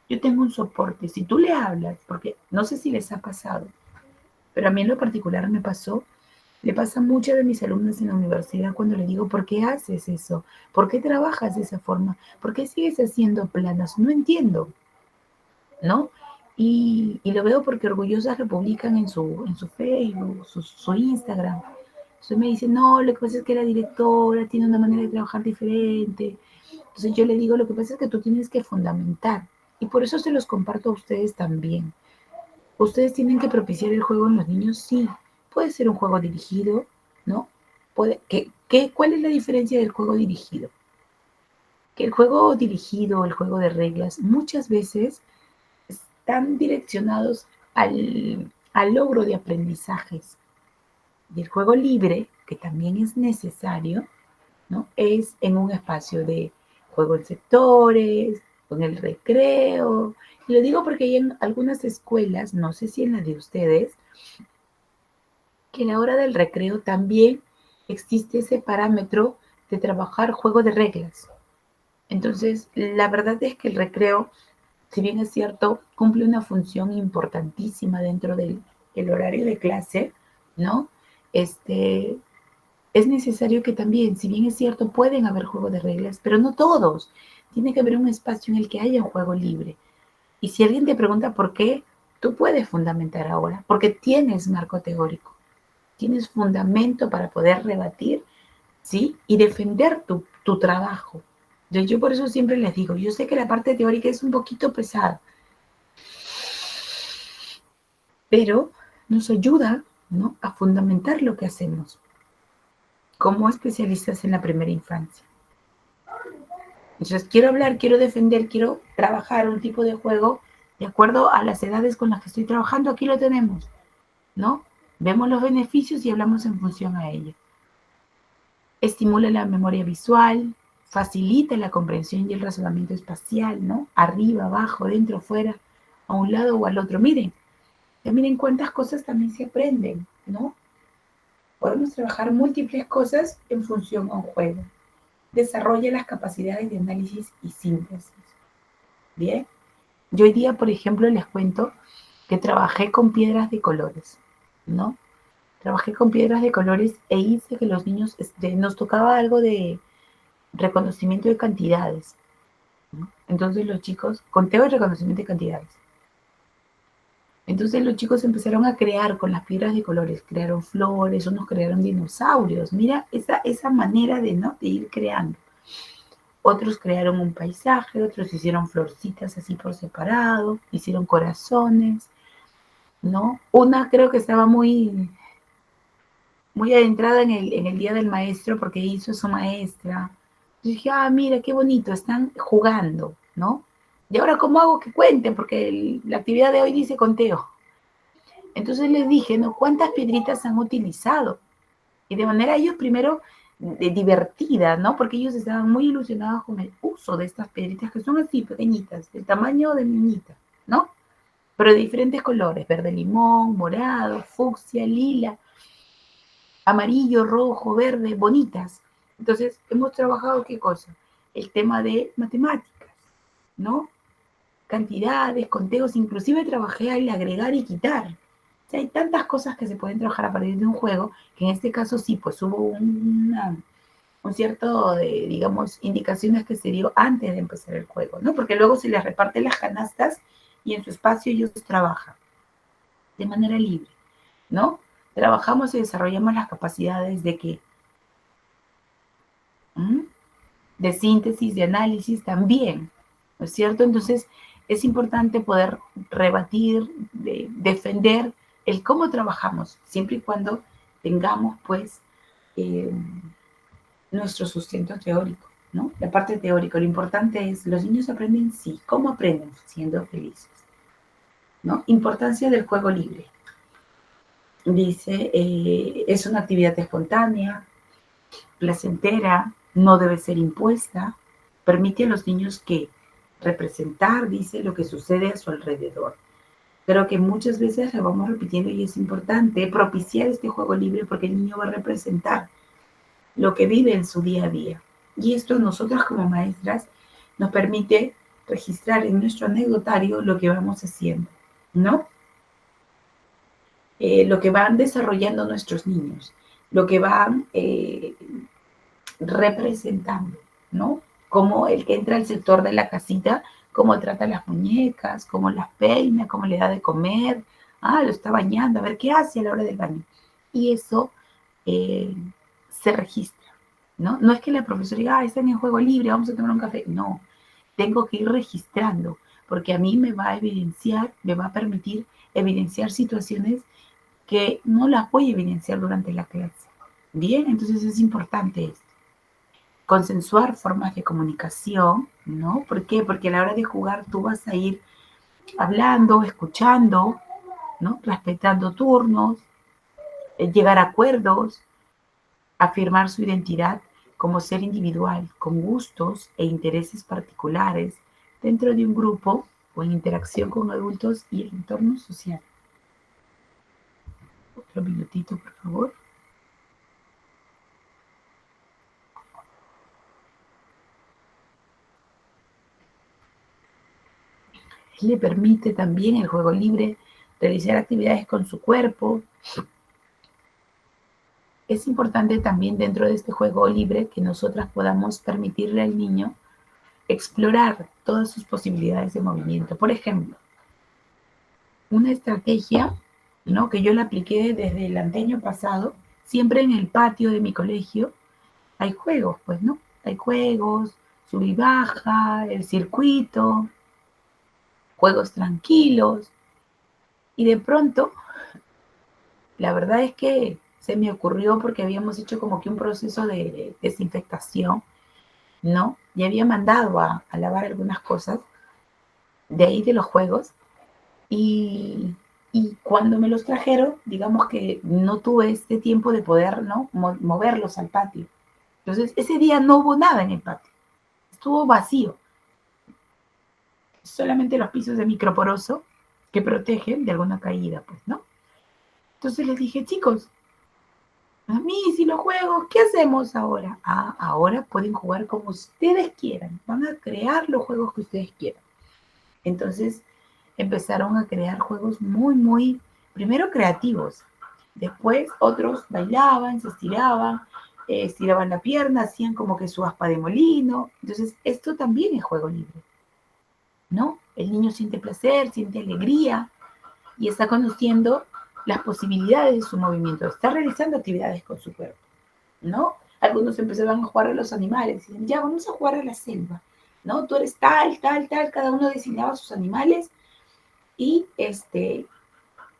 Yo tengo un soporte. Si tú le hablas, porque no sé si les ha pasado, pero a mí en lo particular me pasó, le pasa a muchas de mis alumnas en la universidad cuando le digo, ¿por qué haces eso? ¿Por qué trabajas de esa forma? ¿Por qué sigues haciendo planos? No entiendo, ¿no? Y lo veo porque orgullosas lo publican en su Facebook, su Instagram. Entonces me dicen, no, lo que pasa es que la directora tiene una manera de trabajar diferente. Entonces yo le digo, lo que pasa es que tú tienes que fundamentar. Y por eso se los comparto a ustedes también. Ustedes tienen que propiciar el juego en los niños, sí. Puede ser un juego dirigido, ¿no? ¿Cuál es la diferencia del juego dirigido? Que el juego dirigido, el juego de reglas, muchas veces están direccionados al logro de aprendizajes. Y el juego libre, que también es necesario, ¿no? Es en un espacio de juego en sectores, con el recreo. Y lo digo porque hay en algunas escuelas, no sé si en la de ustedes, que en la hora del recreo también existe ese parámetro de trabajar juego de reglas. Entonces, la verdad es que el recreo, si bien es cierto, cumple una función importantísima dentro del horario de clase, ¿no? Este, es necesario que también, si bien es cierto, pueden haber juegos de reglas, pero no todos. Tiene que haber un espacio en el que haya un juego libre. Y si alguien te pregunta por qué, tú puedes fundamentar ahora, porque tienes marco teórico, tienes fundamento para poder rebatir, ¿sí? Y defender tu trabajo. Yo por eso siempre les digo, yo sé que la parte teórica es un poquito pesada, pero nos ayuda, ¿no? A fundamentar lo que hacemos como especialistas en la primera infancia. Entonces, quiero hablar, quiero defender, quiero trabajar un tipo de juego de acuerdo a las edades con las que estoy trabajando. Aquí lo tenemos, ¿no? Vemos los beneficios y hablamos en función a ello. Estimula la memoria visual, facilita la comprensión y el razonamiento espacial, ¿no? Arriba, abajo, dentro, fuera, a un lado o al otro. Miren, ya miren cuántas cosas también se aprenden, ¿no? Podemos trabajar múltiples cosas en función a un juego. Desarrolla las capacidades de análisis y síntesis. Bien. Yo hoy día, por ejemplo, les cuento que trabajé con piedras de colores, ¿no? Trabajé con piedras de colores e hice que los niños, nos tocaba algo de reconocimiento de cantidades, ¿no? Entonces los chicos, conteo y reconocimiento de cantidades. Entonces los chicos empezaron a crear con las piedras de colores, crearon flores, unos crearon dinosaurios. Mira esa manera de, ¿no? de ir creando. Otros crearon un paisaje, otros hicieron florcitas así por separado, hicieron corazones, ¿no? Una creo que estaba muy, muy adentrada en el Día del Maestro porque hizo su maestra. Y dije, mira, qué bonito, están jugando, ¿no? Y ahora, ¿cómo hago que cuenten? Porque la actividad de hoy dice conteo. Entonces les dije, ¿no? ¿Cuántas piedritas han utilizado? Y de manera ellos primero divertida, ¿no? Porque ellos estaban muy ilusionados con el uso de estas piedritas que son así pequeñitas, del tamaño de niñita, ¿no? Pero de diferentes colores, verde limón, morado, fucsia, lila, amarillo, rojo, verde, bonitas. Entonces, hemos trabajado, ¿qué cosa? El tema de matemáticas, ¿no? Cantidades, conteos, inclusive trabajé al agregar y quitar. O sea, hay tantas cosas que se pueden trabajar a partir de un juego, que en este caso sí, pues hubo un cierto, digamos, indicaciones que se dio antes de empezar el juego, ¿no? Porque luego se les reparte las canastas y en su espacio ellos trabajan de manera libre, ¿no? Trabajamos y desarrollamos las capacidades de qué? De síntesis, de análisis también, ¿no es cierto? Entonces, es importante poder rebatir, defender el cómo trabajamos, siempre y cuando tengamos, pues, nuestro sustento teórico, ¿no? La parte teórica, lo importante es, los niños aprenden, sí. ¿Cómo aprenden? Siendo felices, ¿no? Importancia del juego libre. Dice, es una actividad espontánea, placentera, no debe ser impuesta, permite a los niños que representar, dice, lo que sucede a su alrededor. Creo que muchas veces lo vamos repitiendo y es importante propiciar este juego libre porque el niño va a representar lo que vive en su día a día. Y esto nosotros como maestras nos permite registrar en nuestro anecdotario lo que vamos haciendo, ¿no? Lo que van desarrollando nuestros niños, lo que van representando, ¿no? Como el que entra al sector de la casita, cómo trata a las muñecas, cómo las peina, cómo le da de comer, lo está bañando, a ver qué hace a la hora del baño. Y eso se registra, ¿no? No es que la profesora diga, está en el juego libre, vamos a tomar un café. No, tengo que ir registrando, porque a mí me va a evidenciar, me va a permitir evidenciar situaciones que no las voy a evidenciar durante la clase. Bien, entonces es importante esto. Consensuar formas de comunicación, ¿no? ¿Por qué? Porque a la hora de jugar tú vas a ir hablando, escuchando, ¿no? Respetando turnos, llegar a acuerdos, afirmar su identidad como ser individual, con gustos e intereses particulares dentro de un grupo o en interacción con adultos y el entorno social. Otro minutito, por favor. Le permite también el juego libre realizar actividades con su cuerpo. Es importante también dentro de este juego libre que nosotras podamos permitirle al niño explorar todas sus posibilidades de movimiento. Por ejemplo, una estrategia, ¿no?, que yo la apliqué desde el año pasado, siempre en el patio de mi colegio hay juegos, pues, ¿no? Hay juegos, sub y baja, el circuito, juegos tranquilos. Y de pronto, la verdad es que se me ocurrió porque habíamos hecho como que un proceso de desinfectación, ¿no? Y había mandado a lavar algunas cosas de ahí de los juegos. Y cuando me los trajeron, digamos que no tuve este tiempo de poder, ¿no?, moverlos al patio. Entonces, ese día no hubo nada en el patio. Estuvo vacío. Solamente los pisos de microporoso que protegen de alguna caída, pues, ¿no? Entonces les dije, chicos, a mí, si los juegos, ¿qué hacemos ahora? Ahora pueden jugar como ustedes quieran. Van a crear los juegos que ustedes quieran. Entonces empezaron a crear juegos muy, muy, primero creativos. Después otros bailaban, se estiraban la pierna, hacían como que su aspa de molino. Entonces esto también es juego libre, ¿no? El niño siente placer, siente alegría y está conociendo las posibilidades de su movimiento, está realizando actividades con su cuerpo, ¿no? Algunos empezaban a jugar a los animales, y decían, ya, vamos a jugar a la selva, ¿no? Tú eres tal, tal, tal, cada uno designaba sus animales y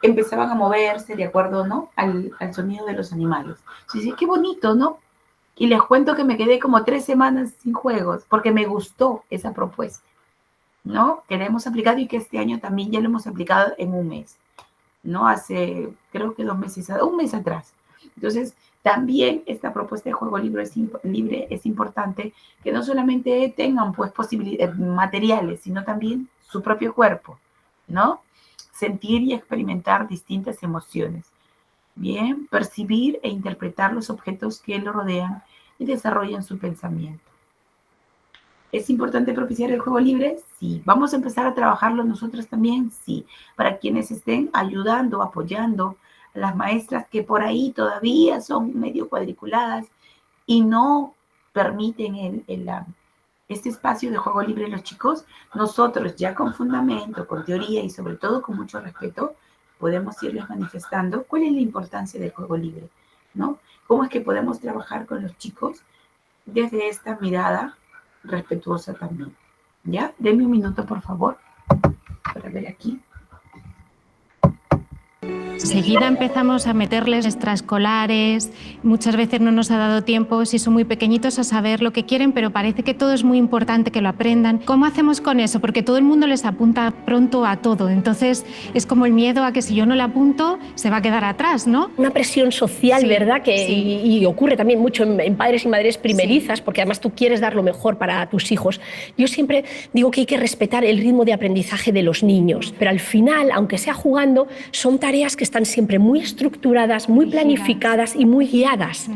empezaban a moverse de acuerdo, ¿no?, al sonido de los animales. Entonces, qué bonito, ¿no? Y les cuento que me quedé como 3 semanas sin juegos porque me gustó esa propuesta, ¿no?, que la hemos aplicado y que este año también ya lo hemos aplicado en un mes, ¿no? Hace, creo que 2 meses, un mes atrás. Entonces, también esta propuesta de juego libre es importante que no solamente tengan, pues, posibilidades materiales, sino también su propio cuerpo, ¿no? Sentir y experimentar distintas emociones. Bien, percibir e interpretar los objetos que lo rodean y desarrollan su pensamiento. ¿Es importante propiciar el juego libre? Sí. ¿Vamos a empezar a trabajarlo nosotros también? Sí. Para quienes estén ayudando, apoyando a las maestras que por ahí todavía son medio cuadriculadas y no permiten este espacio de juego libre a los chicos, nosotros ya con fundamento, con teoría y sobre todo con mucho respeto, podemos irles manifestando cuál es la importancia del juego libre, ¿no? ¿Cómo es que podemos trabajar con los chicos desde esta mirada respetuosa también? ¿Ya? Denme un minuto, por favor, para ver aquí. Enseguida empezamos a meterles extraescolares, muchas veces no nos ha dado tiempo, si son muy pequeñitos, a saber lo que quieren, pero parece que todo es muy importante que lo aprendan. ¿Cómo hacemos con eso? Porque todo el mundo les apunta pronto a todo, entonces es como el miedo a que si yo no le apunto se va a quedar atrás, ¿no? Una presión social, Sí, ¿verdad? Y ocurre también mucho en padres y madres primerizas, Sí. porque además tú quieres dar lo mejor para tus hijos. Yo siempre digo que hay que respetar el ritmo de aprendizaje de los niños, pero al final, aunque sea jugando, son tareas que están siempre muy estructuradas, muy planificadas y muy guiadas.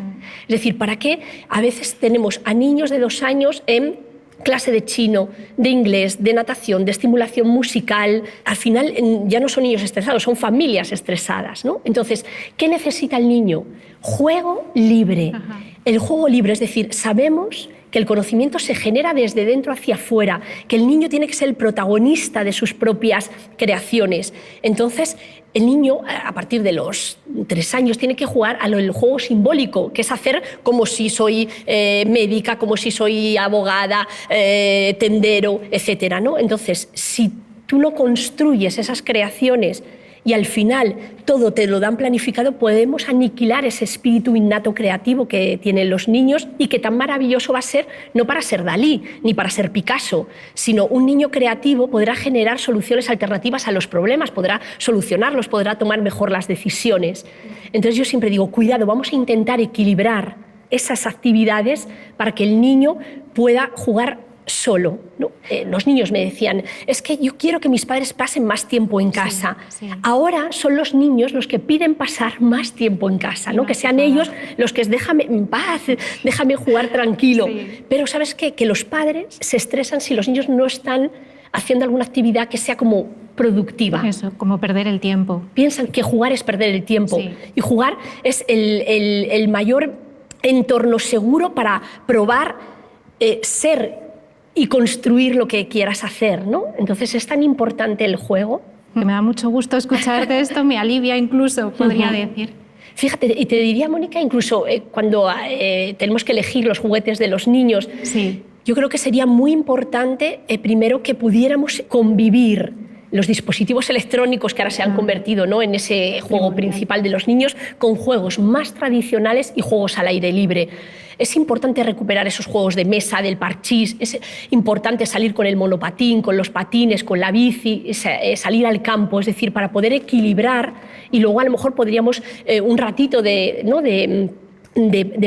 Es decir, ¿para qué? A veces tenemos a niños de 2 años en clase de chino, de inglés, de natación, de estimulación musical. Al final ya no son niños estresados, son familias estresadas, ¿no? Entonces, ¿qué necesita el niño? Juego libre. Ajá. El juego libre, es decir, sabemos que el conocimiento se genera desde dentro hacia afuera, que el niño tiene que ser el protagonista de sus propias creaciones. Entonces, el niño, a partir de los 3 años, tiene que jugar al juego simbólico, que es hacer como si soy médica, como si soy abogada, tendero, etcétera, ¿no? Entonces, si tú no construyes esas creaciones y al final todo te lo dan planificado, podemos aniquilar ese espíritu innato creativo que tienen los niños y que tan maravilloso va a ser, no para ser Dalí ni para ser Picasso, sino un niño creativo podrá generar soluciones alternativas a los problemas, podrá solucionarlos, podrá tomar mejor las decisiones. Entonces yo siempre digo, cuidado, vamos a intentar equilibrar esas actividades para que el niño pueda jugar solo, ¿no? Los niños me decían, es que yo quiero que mis padres pasen más tiempo en casa. Sí. Ahora son los niños los que piden pasar más tiempo en casa, ¿no? Que sean ellos los que es déjame en paz, déjame jugar tranquilo. Sí. Pero ¿sabes qué? Que los padres se estresan si los niños no están haciendo alguna actividad que sea como productiva. Eso, como perder el tiempo. Piensan que jugar es perder el tiempo. Sí. Y jugar es el mayor entorno seguro para probar ser y construir lo que quieras hacer, ¿no? Entonces es tan importante el juego. Me da mucho gusto escucharte esto, me alivia incluso, podría decir. Fíjate, y te diría, Mónica, incluso cuando tenemos que elegir los juguetes de los niños, Sí. yo creo que sería muy importante, primero, que pudiéramos convivir los dispositivos electrónicos que ahora se han convertido, ¿no?, en ese juego principal de los niños, con juegos más tradicionales y juegos al aire libre. Es importante recuperar esos juegos de mesa, del parchís, es importante salir con el monopatín, con los patines, con la bici, salir al campo, es decir, para poder equilibrar, y luego a lo mejor podríamos un ratito de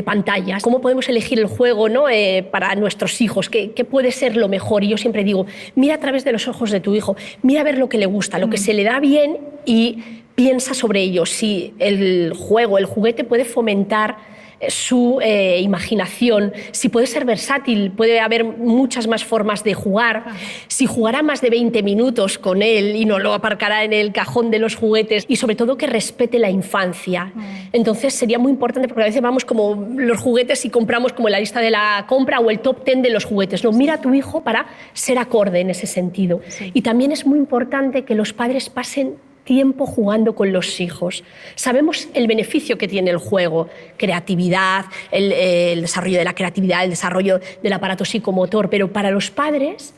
pantallas. ¿Cómo podemos elegir el juego, ¿no?, para nuestros hijos? ¿Qué puede ser lo mejor? Y yo siempre digo, mira a través de los ojos de tu hijo, mira a ver lo que le gusta, lo que se le da bien y piensa sobre ello. Si el juego, el juguete puede fomentar su imaginación, si puede ser versátil, puede haber muchas más formas de jugar, si jugará más de 20 minutos con él y no lo aparcará en el cajón de los juguetes, y sobre todo que respete la infancia. Entonces sería muy importante, porque a veces vamos como los juguetes y compramos como la lista de la compra o el top 10 de los juguetes. No, mira a tu hijo para ser acorde en ese sentido. Sí. Y también es muy importante que los padres pasen tiempo jugando con los hijos. Sabemos el beneficio que tiene el juego, creatividad, el desarrollo de la creatividad, el desarrollo del aparato psicomotor, pero para los padres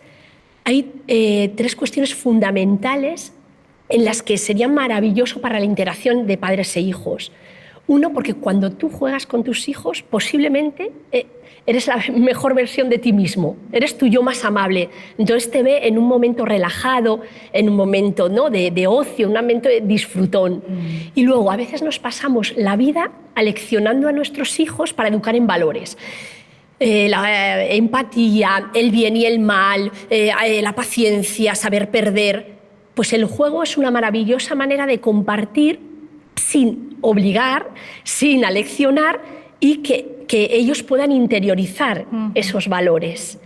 hay 3 cuestiones fundamentales en las que sería maravilloso para la interacción de padres e hijos. Uno, porque cuando tú juegas con tus hijos, posiblemente eres la mejor versión de ti mismo, eres tu yo más amable. Entonces te ve en un momento relajado, en un momento, ¿no?, de ocio, un momento de disfrutón. Y luego a veces nos pasamos la vida aleccionando a nuestros hijos para educar en valores. La empatía, el bien y el mal, la paciencia, saber perder. Pues el juego es una maravillosa manera de compartir sin obligar, sin aleccionar, y que ellos puedan interiorizar esos valores.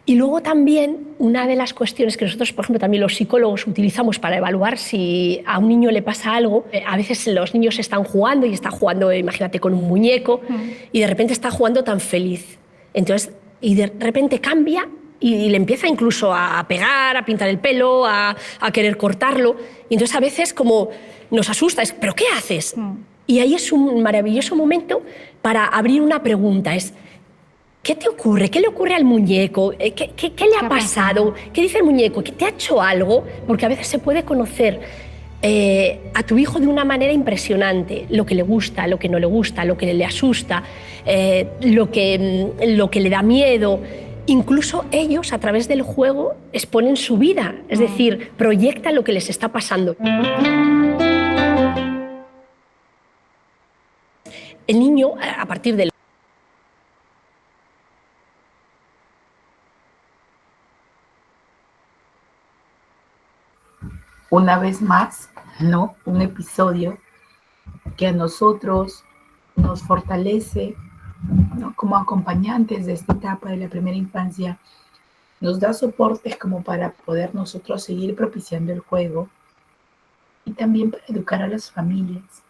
Y luego también una de las cuestiones que nosotros, por ejemplo, también los psicólogos utilizamos para evaluar si a un niño le pasa algo, a veces los niños están jugando y está jugando, imagínate, con un muñeco, y de repente está jugando tan feliz. Entonces, y de repente cambia y le empieza incluso a pegar, a pintar el pelo, a querer cortarlo. Y entonces a veces como nos asusta, es, ¿pero qué haces? Y ahí es un maravilloso momento para abrir una pregunta, es, ¿qué te ocurre? ¿Qué le ocurre al muñeco? ¿Qué le ha pasado? ¿Qué dice el muñeco? ¿Que te ha hecho algo? Porque a veces se puede conocer a tu hijo de una manera impresionante, lo que le gusta, lo que no le gusta, lo que le asusta, lo que le da miedo. Incluso ellos, a través del juego, exponen su vida, es decir, proyectan lo que les está pasando. El niño, a partir del una vez más, ¿no? Un episodio que a nosotros nos fortalece, ¿no? Como acompañantes de esta etapa de la primera infancia, nos da soportes como para poder nosotros seguir propiciando el juego y también para educar a las familias,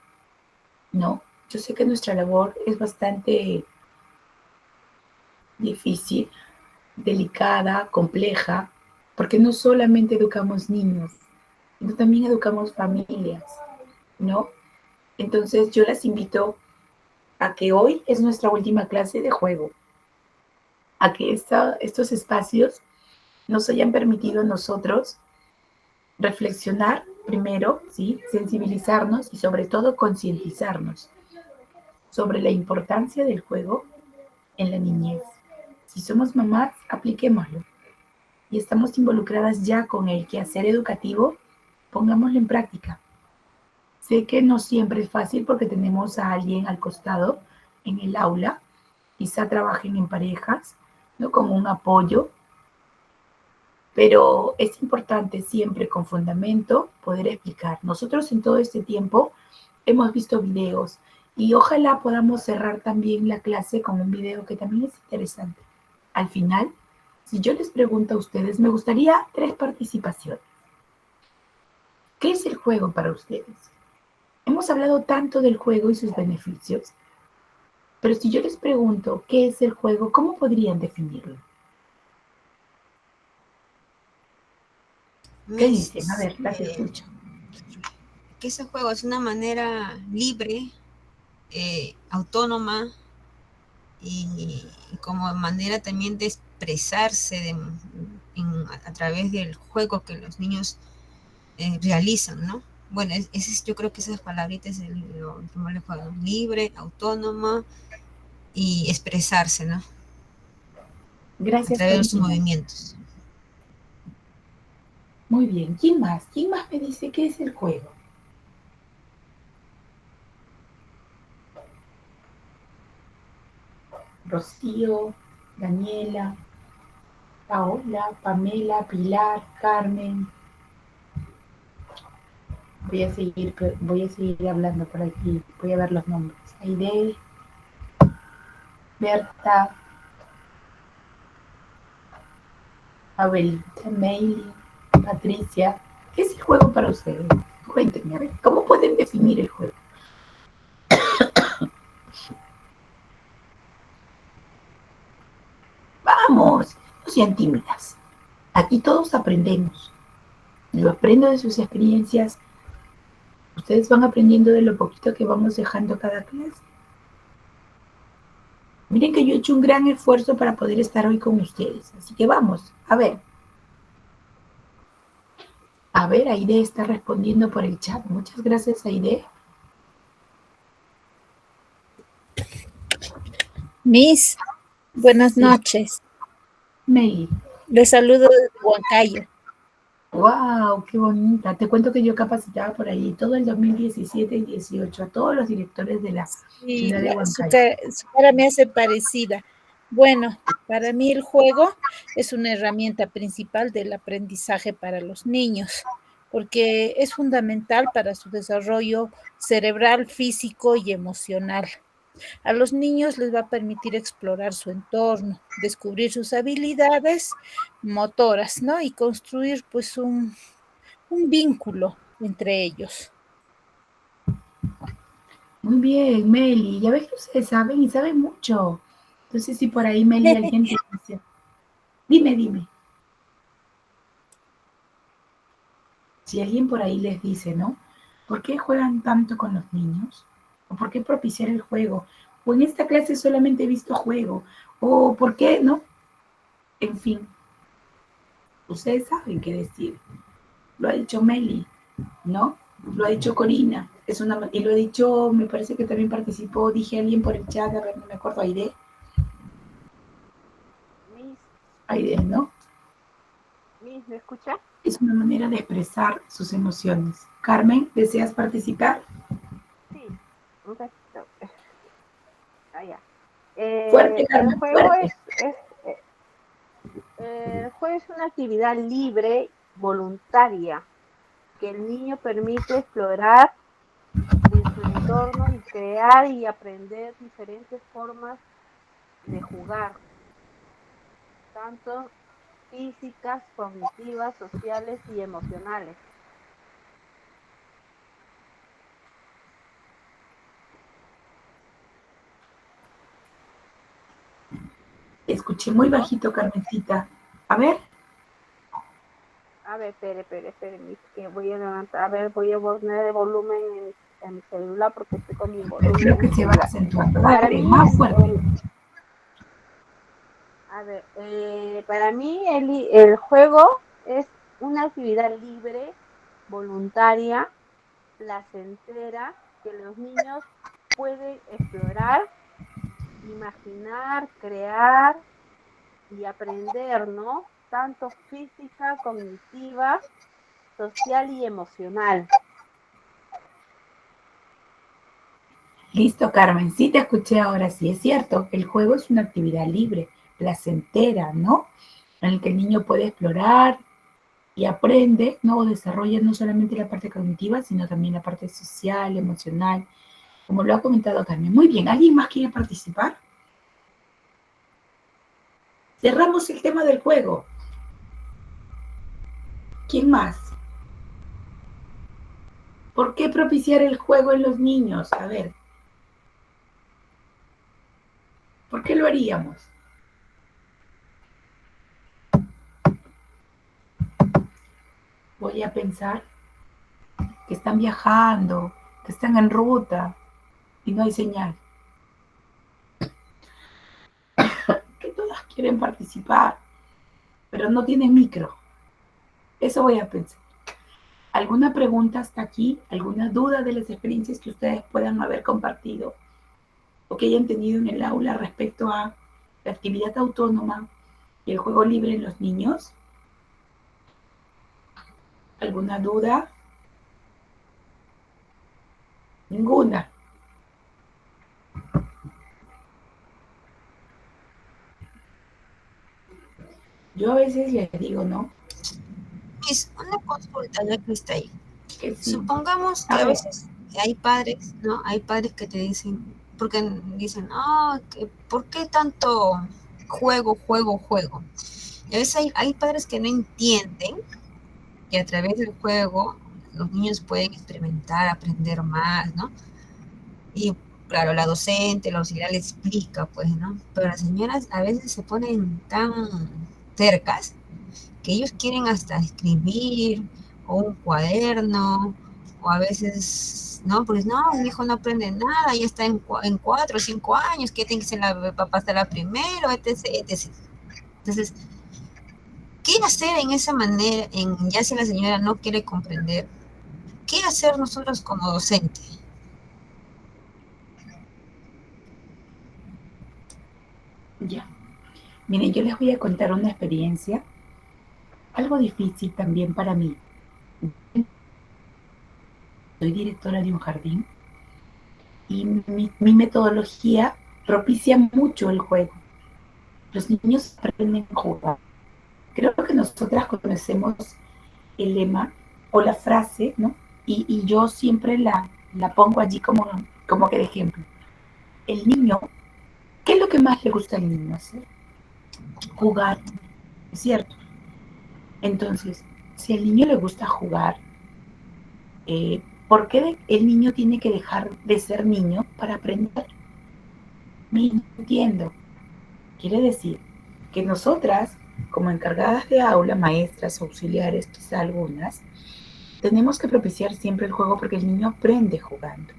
¿no? Yo sé que nuestra labor es bastante difícil, delicada, compleja, porque no solamente educamos niños, sino también educamos familias, ¿no? Entonces yo las invito a que hoy es nuestra última clase de juego, a que estos espacios nos hayan permitido a nosotros reflexionar primero, ¿sí? Sensibilizarnos y sobre todo concientizarnos sobre la importancia del juego en la niñez. Si somos mamás, apliquémoslo. Y estamos involucradas ya con el quehacer educativo, pongámoslo en práctica. Sé que no siempre es fácil porque tenemos a alguien al costado en el aula, quizá trabajen en parejas, ¿no? Como un apoyo, pero es importante siempre con fundamento poder explicar. Nosotros en todo este tiempo hemos visto videos y ojalá podamos cerrar también la clase con un video que también es interesante. Al final, si yo les pregunto a ustedes, me gustaría 3 participaciones. ¿Qué es el juego para ustedes? Hemos hablado tanto del juego y sus beneficios, pero si yo les pregunto qué es el juego, ¿cómo podrían definirlo? ¿Qué dicen? A ver, las escucho. Que ese juego es una manera libre, autónoma y como manera también de expresarse a través del juego que los niños realizan, ¿no? Bueno, yo creo que esas palabritas es lo juego, libre, autónoma y expresarse, ¿no? Gracias. A través de sus movimientos. Muy bien. ¿Quién más? ¿Quién más me dice qué es el juego? Rocío, Daniela, Paola, Pamela, Pilar, Carmen. Voy a seguir hablando por aquí. Voy a ver los nombres. Aide, Berta, Abelita, Meili, Patricia. ¿Qué es el juego para ustedes? Cuéntenme, a ver, ¿cómo pueden definir el juego? Vamos, no sean tímidas. Aquí todos aprendemos. Yo aprendo de sus experiencias. Ustedes van aprendiendo de lo poquito que vamos dejando cada clase. Miren que yo he hecho un gran esfuerzo para poder estar hoy con ustedes. Así que vamos, a ver. A ver, Aide está respondiendo por el chat. Muchas gracias, Aide. Miss, buenas noches. Meli. Les saludo desde Huancayo. ¡Wow! ¡Qué bonita! Te cuento que yo capacitaba por ahí todo el 2017 y 18 a todos los directores de la ciudad de Huancayo. Su cara me hace parecida. Bueno, para mí el juego es una herramienta principal del aprendizaje para los niños, porque es fundamental para su desarrollo cerebral, físico y emocional. A los niños les va a permitir explorar su entorno, descubrir sus habilidades motoras, ¿no? Y construir pues un vínculo entre ellos. Muy bien, Meli. Ya ves que ustedes saben y saben mucho. Entonces, si por ahí, Meli, alguien te dice, dime. Si alguien por ahí les dice, ¿no? ¿Por qué juegan tanto con los niños? ¿O por qué propiciar el juego? ¿O en esta clase solamente he visto juego? ¿O por qué, no? En fin, ustedes saben qué decir. Lo ha dicho Meli, ¿no? Lo ha dicho Corina. Y lo ha dicho, me parece que también participó, dije alguien por el chat, a ver, no me acuerdo, Aide. Aide, ¿no? ¿Me escucha? Es una manera de expresar sus emociones. Carmen, ¿deseas participar? Sí, un ratito. Allá. Fuerte, El Carmen, juego fuerte. el juego es una actividad libre, voluntaria, que el niño permite explorar en su entorno y crear y aprender diferentes formas de jugar, tanto físicas, cognitivas, sociales y emocionales. Escuché muy ¿No? bajito, Carmencita. A ver. A ver, espere, que voy a levantar, a ver, voy a poner el volumen en mi celular porque estoy con mi Yo volumen creo en mi que se va celular. acentuando. Para Dale, mí, más fuerte. para mí el juego es una actividad libre, voluntaria, placentera, que los niños pueden explorar, imaginar, crear y aprender, ¿no? Tanto física, cognitiva, social y emocional. Listo, Carmen. Sí te escuché ahora. Sí, es cierto. El juego es una actividad libre, placentera, ¿no? En el que el niño puede explorar y aprende, ¿no? Desarrolla no solamente la parte cognitiva, sino también la parte social, emocional, como lo ha comentado Carmen. Muy bien. ¿Alguien más quiere participar? Cerramos el tema del juego. ¿Quién más? ¿Por qué propiciar el juego en los niños? A ver. ¿Por qué lo haríamos? Voy a pensar que están viajando, que están en ruta y no hay señal. Que todas quieren participar, pero no tienen micro. Eso voy a pensar. ¿Alguna pregunta hasta aquí? ¿Alguna duda de las experiencias que ustedes puedan haber compartido o que hayan tenido en el aula respecto a la actividad autónoma y el juego libre en los niños? ¿Alguna duda? Ninguna. Yo a veces les digo, ¿no? Es una consulta, ya que está ahí. Que sí. Supongamos que a veces hay padres, ¿no? Hay padres que te dicen, porque dicen, ¿por qué tanto juego? Y a veces hay padres que no entienden que a través del juego los niños pueden experimentar, aprender más, ¿no? Y claro, la docente, la auxiliar le explica, pues, ¿no? Pero las señoras a veces se ponen tan tercas que ellos quieren hasta escribir o un cuaderno, o a veces, no, pues no, mi hijo no aprende nada, ya está en 4 o 5 años, que tiene que ser papá hasta la primero, etc. Entonces, ¿qué hacer en esa manera, ya si la señora no quiere comprender? ¿Qué hacer nosotros como docentes? Ya. Miren, yo les voy a contar una experiencia, algo difícil también para mí. Soy directora de un jardín y mi metodología propicia mucho el juego. Los niños aprenden a jugar. Creo que nosotras conocemos el lema o la frase, ¿no? Y yo siempre la pongo allí como que de ejemplo. El niño, ¿qué es lo que más le gusta al niño hacer? Jugar, ¿es cierto? Entonces, si al niño le gusta jugar, ¿por qué el niño tiene que dejar de ser niño para aprender? Me entiendo. Quiere decir que nosotras, como encargadas de aula, maestras, auxiliares, quizá algunas, tenemos que propiciar siempre el juego porque el niño aprende jugando.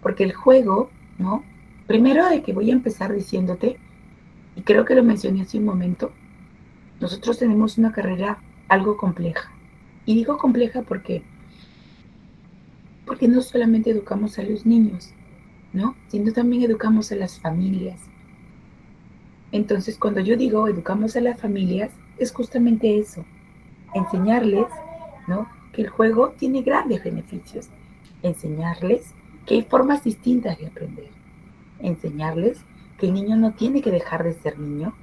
Porque el juego, ¿no? Primero de que voy a empezar diciéndote, y creo que lo mencioné hace un momento, nosotros tenemos una carrera algo compleja. Y digo compleja porque Porque no solamente educamos a los niños, ¿no? Sino también educamos a las familias. Entonces, cuando yo digo educamos a las familias, es justamente eso, enseñarles, ¿no? Que el juego tiene grandes beneficios, enseñarles que hay formas distintas de aprender, enseñarles que el niño no tiene que dejar de ser niño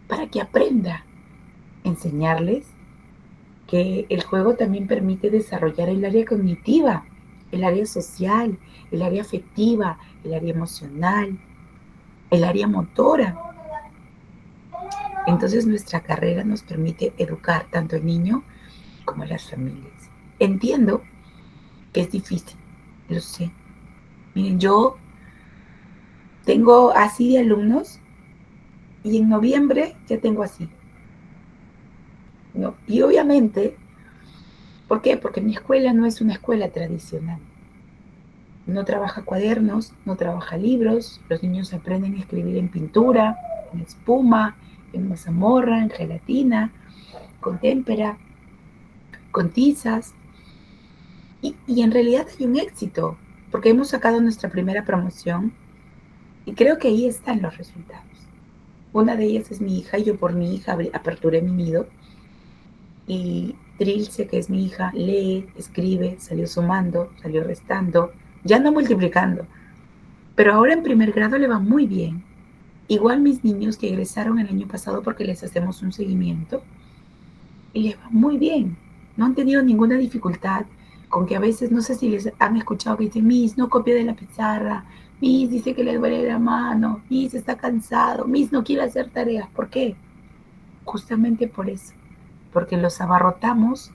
para que aprenda, enseñarles que el juego también permite desarrollar el área cognitiva, el área social, el área afectiva, el área emocional, el área motora. Entonces nuestra carrera nos permite educar tanto al niño como a las familias. Entiendo que es difícil, lo sé. Miren, yo tengo así de alumnos y en noviembre ya tengo así, ¿no? Y obviamente, ¿por qué? Porque mi escuela no es una escuela tradicional. No trabaja cuadernos, no trabaja libros, los niños aprenden a escribir en pintura, en espuma, en mazamorra, en gelatina, con témpera, con tizas. Y en realidad hay un éxito, porque hemos sacado nuestra primera promoción y creo que ahí están los resultados. Una de ellas es mi hija, y yo por mi hija aperturé mi nido. Y Trilce, que es mi hija, lee, escribe, salió sumando, salió restando, ya no multiplicando. Pero ahora en primer grado le va muy bien. Igual mis niños que egresaron el año pasado porque les hacemos un seguimiento y les va muy bien. No han tenido ninguna dificultad con que a veces, no sé si les han escuchado que dicen, Miss, no copia de la pizarra, Miss dice que le duele la mano, Miss está cansado, Miss no quiere hacer tareas. ¿Por qué? Justamente por eso, porque los abarrotamos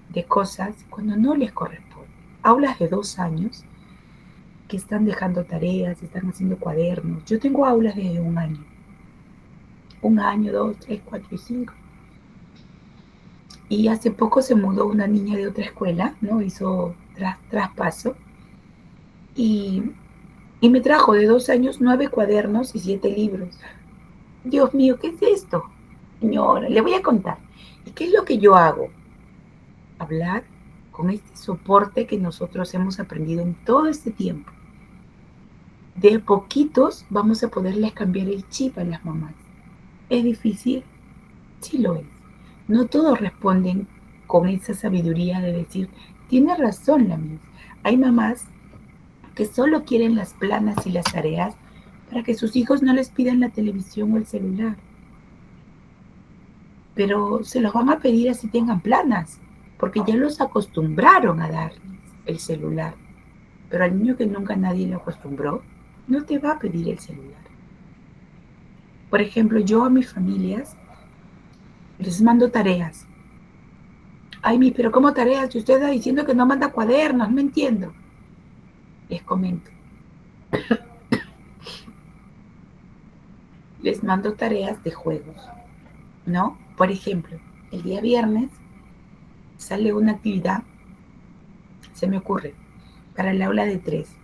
de cosas cuando no les corresponde. Aulas de 2 años que están dejando tareas, están haciendo cuadernos. Yo tengo aulas de 1 año. 1 año, 2, 3, 4 y 5. Y hace poco se mudó una niña de otra escuela, ¿no? Hizo traspaso. Y me trajo de 2 años 9 cuadernos y 7 libros. Dios mío, ¿qué es esto? Señora, le voy a contar. ¿Y qué es lo que yo hago? Hablar con este soporte que nosotros hemos aprendido en todo este tiempo. De poquitos vamos a poderles cambiar el chip a las mamás. ¿Es difícil? Sí lo es. No todos responden con esa sabiduría de decir, tiene razón la Miss. Hay mamás que solo quieren las planas y las tareas para que sus hijos no les pidan la televisión o el celular. Pero se los van a pedir así tengan planas, porque ya los acostumbraron a darles el celular. Pero al niño que nunca nadie lo acostumbró, no te va a pedir el celular. Por ejemplo, yo a mis familias les mando tareas. Ay, Miss, pero ¿cómo tareas? Si usted está diciendo que no manda cuadernos, no entiendo. Les comento. Les mando tareas de juegos, ¿no? Por ejemplo, el día viernes sale una actividad, se me ocurre, para el aula de 3.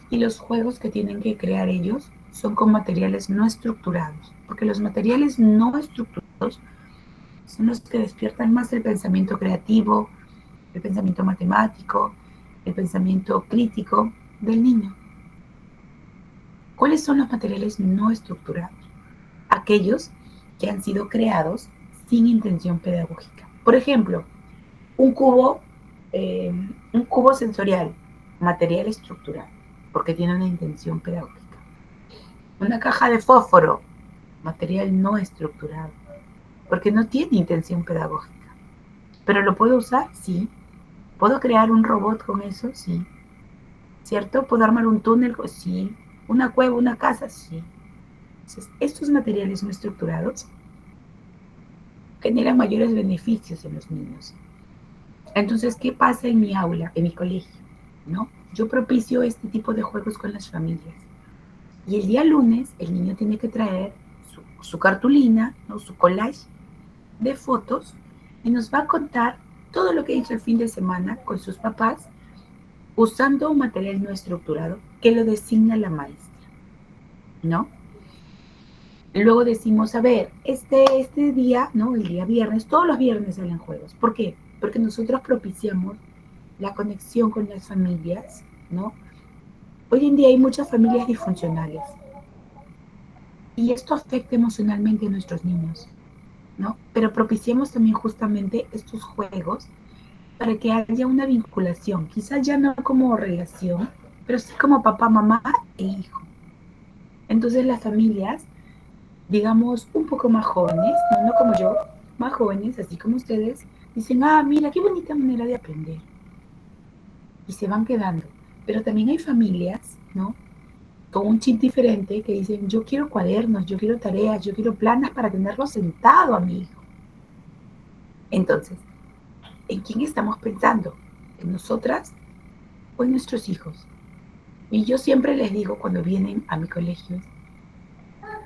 Y los juegos que tienen que crear ellos son con materiales no estructurados, porque los materiales no estructurados son los que despiertan más el pensamiento creativo, el pensamiento matemático, el pensamiento crítico del niño. ¿Cuáles son los materiales no estructurados? Aquellos que han sido creados sin intención pedagógica. Por ejemplo, un cubo sensorial, material estructurado, porque tiene una intención pedagógica. Una caja de fósforo, material no estructurado, porque no tiene intención pedagógica. ¿Pero lo puedo usar? Sí. ¿Puedo crear un robot con eso? Sí. ¿Cierto? ¿Puedo armar un túnel? Sí. ¿Una cueva, una casa? Sí. Entonces, estos materiales no estructurados generan mayores beneficios en los niños. Entonces, ¿qué pasa en mi aula, en mi colegio? ¿No? Yo propicio este tipo de juegos con las familias. Y el día lunes, el niño tiene que traer su cartulina, ¿no? Su collage de fotos, y nos va a contar todo lo que hizo el fin de semana con sus papás, usando un material no estructurado que lo designa la maestra, ¿no? Luego decimos, a ver, este día, ¿no? El día viernes, todos los viernes salen juegos. ¿Por qué? Porque nosotros propiciamos la conexión con las familias, ¿no? Hoy en día hay muchas familias disfuncionales y esto afecta emocionalmente a nuestros niños, ¿no? Pero propiciamos también justamente estos juegos para que haya una vinculación, quizás ya no como relación, pero sí como papá, mamá e hijo. Entonces las familias, digamos, un poco más jóvenes, no como yo, más jóvenes, así como ustedes, dicen, ah, mira, qué bonita manera de aprender. Y se van quedando. Pero también hay familias, ¿no? Con un chip diferente que dicen, yo quiero cuadernos, yo quiero tareas, yo quiero planas para tenerlo sentado a mi hijo. Entonces, ¿en quién estamos pensando? ¿En nosotras o en nuestros hijos? Y yo siempre les digo cuando vienen a mi colegio,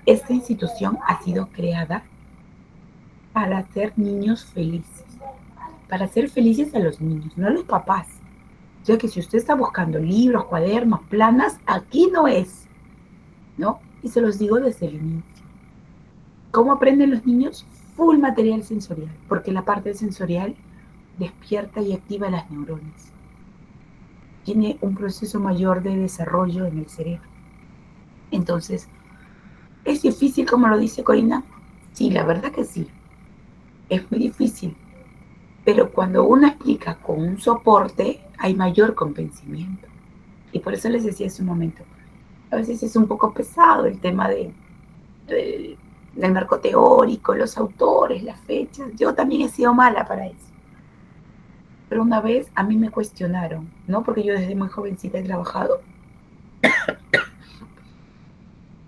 esta institución ha sido creada para hacer niños felices, para hacer felices a los niños, no a los papás. O sea que si usted está buscando libros, cuadernos, planas, aquí no es, ¿no? Y se los digo desde el inicio. ¿Cómo aprenden los niños? Full material sensorial, porque la parte sensorial despierta y activa las neuronas. Tiene un proceso mayor de desarrollo en el cerebro. Entonces, ¿es difícil como lo dice Corina? Sí, la verdad que sí. Es muy difícil. Pero cuando uno explica con un soporte, hay mayor convencimiento. Y por eso les decía hace un momento, a veces es un poco pesado el tema del marco teórico, los autores, las fechas. Yo también he sido mala para eso. Pero una vez a mí me cuestionaron, ¿no? Porque yo desde muy jovencita he trabajado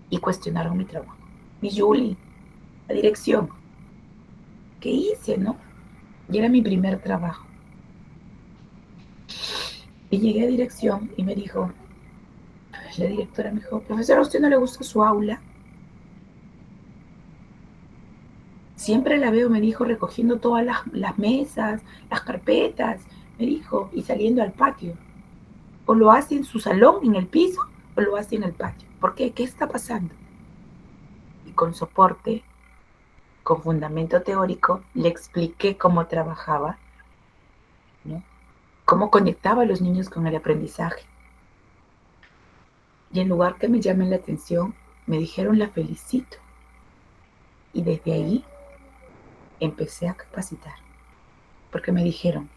y cuestionaron mi trabajo. Mi Julie, la dirección. ¿Qué hice, no? Y era mi primer trabajo. Y llegué a dirección y me dijo, la directora me dijo, profesora, ¿a usted no le gusta su aula? Siempre la veo, me dijo, recogiendo todas las mesas, las carpetas, me dijo, y saliendo al patio. O lo hace en su salón, en el piso, o lo hace en el patio. ¿Por qué? ¿Qué está pasando? Y con soporte, con fundamento teórico, le expliqué cómo trabajaba, ¿no? Cómo conectaba a los niños con el aprendizaje. Y en lugar que me llamen la atención, me dijeron la felicito. Y desde ahí empecé a capacitar. Porque me dijeron,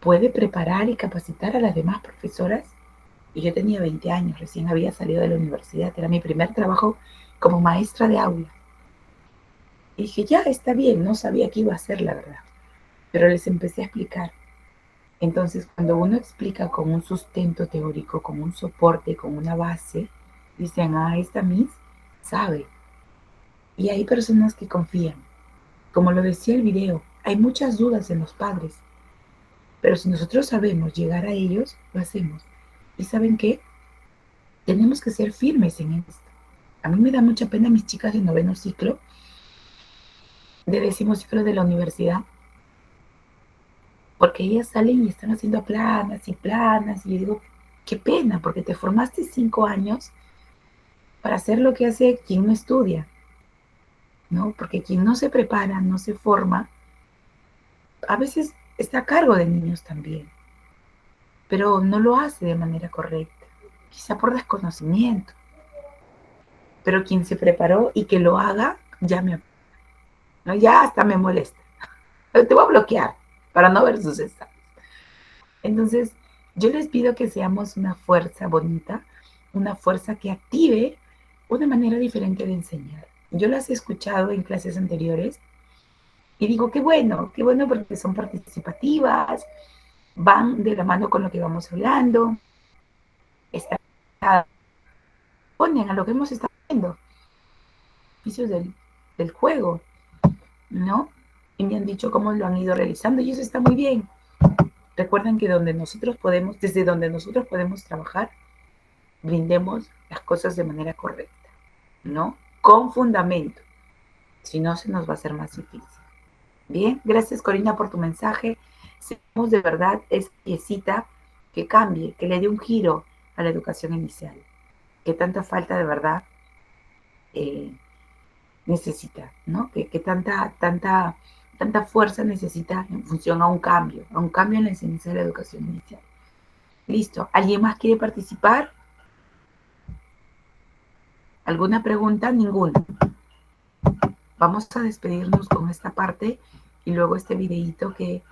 ¿puede preparar y capacitar a las demás profesoras? Y yo tenía 20 años, recién había salido de la universidad, era mi primer trabajo como maestra de aula. Y dije, ya, está bien, no sabía qué iba a hacer, la verdad. Pero les empecé a explicar. Entonces, cuando uno explica con un sustento teórico, con un soporte, con una base, dicen, ah, esta Miss sabe. Y hay personas que confían. Como lo decía el video, hay muchas dudas en los padres. Pero si nosotros sabemos llegar a ellos, lo hacemos. ¿Y saben qué? Tenemos que ser firmes en esto. A mí me da mucha pena mis chicas de 9º ciclo, de 10º ciclo de la universidad, porque ellas salen y están haciendo planas, y yo digo, qué pena, porque te formaste 5 años para hacer lo que hace quien no estudia, ¿no? Porque quien no se prepara, no se forma, a veces está a cargo de niños también, pero no lo hace de manera correcta, quizá por desconocimiento. Pero quien se preparó y que lo haga, ¿no? Ya hasta me molesta. Te voy a bloquear para no ver sus estados. Entonces, yo les pido que seamos una fuerza bonita, una fuerza que active una manera diferente de enseñar. Yo las he escuchado en clases anteriores y digo, qué bueno porque son participativas, van de la mano con lo que vamos hablando, ponen a lo que hemos estado viendo, beneficios del juego, ¿no? Y me han dicho cómo lo han ido realizando y eso está muy bien. Recuerden que desde donde nosotros podemos trabajar, brindemos las cosas de manera correcta, ¿no? Con fundamento. Si no, se nos va a hacer más difícil. Bien, gracias Corina por tu mensaje. Seamos de verdad esa piecita que cambie, que le dé un giro a la educación inicial, que tanta falta de verdad necesita, ¿no? Que tanta tanta fuerza necesita en función a un cambio en la enseñanza de la educación inicial. Listo. ¿Alguien más quiere participar? ¿Alguna pregunta? Ninguna. Vamos a despedirnos con esta parte y luego este videíto que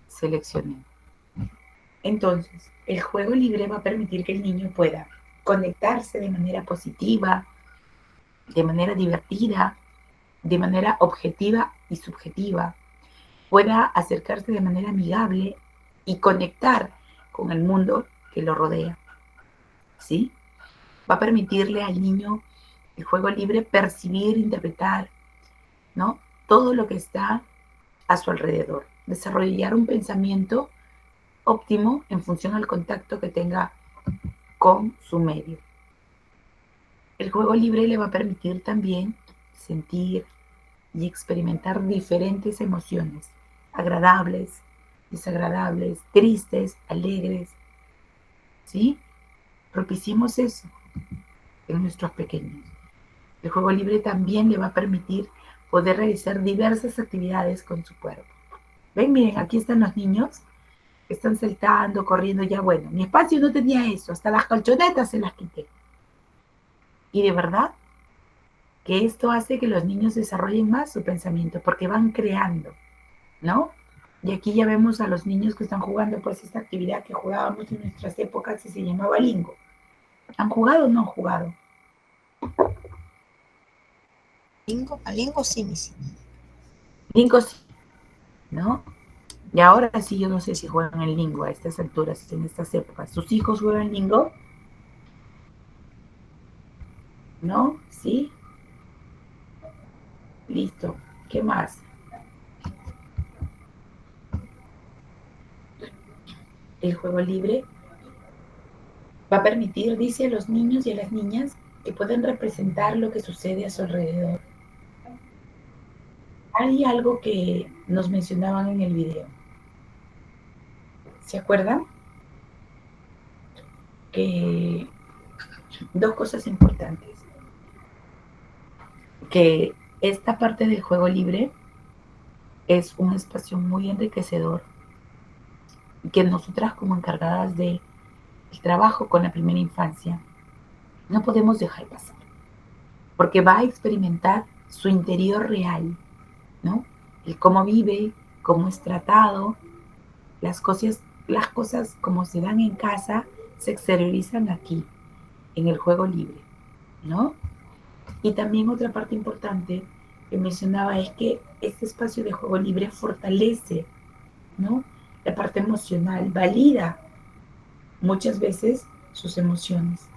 seleccioné. Entonces, el juego libre va a permitir que el niño pueda conectarse de manera positiva, de manera divertida, de manera objetiva y subjetiva, pueda acercarse de manera amigable y conectar con el mundo que lo rodea, ¿sí? Va a permitirle al niño el juego libre percibir, interpretar, ¿no? Todo lo que está a su alrededor, desarrollar un pensamiento óptimo en función al contacto que tenga con su medio. El juego libre le va a permitir también sentir y experimentar diferentes emociones, agradables, desagradables, tristes, alegres, ¿sí? Propiciemos eso en nuestros pequeños. El juego libre también le va a permitir poder realizar diversas actividades con su cuerpo. Ven, miren, aquí están los niños que están saltando, corriendo, ya bueno. Mi espacio no tenía eso, hasta las colchonetas se las quité. Y de verdad que esto hace que los niños desarrollen más su pensamiento porque van creando, ¿no? Y aquí ya vemos a los niños que están jugando pues esta actividad que jugábamos en nuestras épocas y se llamaba Lingo. ¿Han jugado o no han jugado? A Lingo sí, mis. Lingo sí, ¿no? Y ahora sí yo no sé si juegan el Lingo a estas alturas, en estas épocas. ¿Sus hijos juegan Lingo? ¿No? ¿Sí? Listo. ¿Qué más? El juego libre va a permitir, dice, a los niños y a las niñas que pueden representar lo que sucede a su alrededor. Hay algo que nos mencionaban en el video. ¿Se acuerdan? Que dos cosas importantes. Que esta parte del juego libre es un espacio muy enriquecedor que nosotras como encargadas del trabajo con la primera infancia no podemos dejar pasar, porque va a experimentar su interior real, ¿no? El cómo vive, cómo es tratado, las cosas como se dan en casa se exteriorizan aquí, en el juego libre, ¿no? Y también otra parte importante que mencionaba es que este espacio de juego libre fortalece, ¿no? La parte emocional, valida muchas veces sus emociones.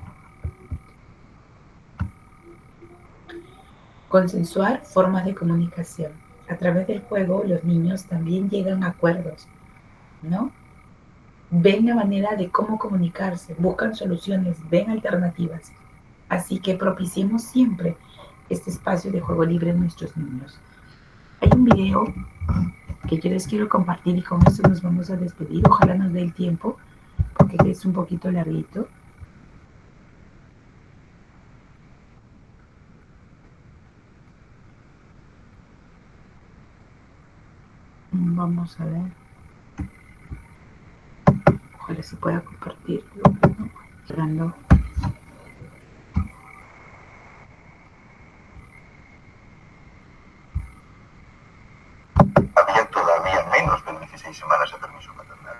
Consensuar formas de comunicación. A través del juego los niños también llegan a acuerdos, ¿no? Ven la manera de cómo comunicarse, buscan soluciones, ven alternativas. Así que propiciemos siempre este espacio de juego libre en nuestros niños. Hay un video que yo les quiero compartir y con eso nos vamos a despedir. Ojalá nos dé el tiempo, porque es un poquito larguito. Vamos a ver. Ojalá se pueda compartir. Esperando. Había todavía menos de 16 semanas de permiso maternal.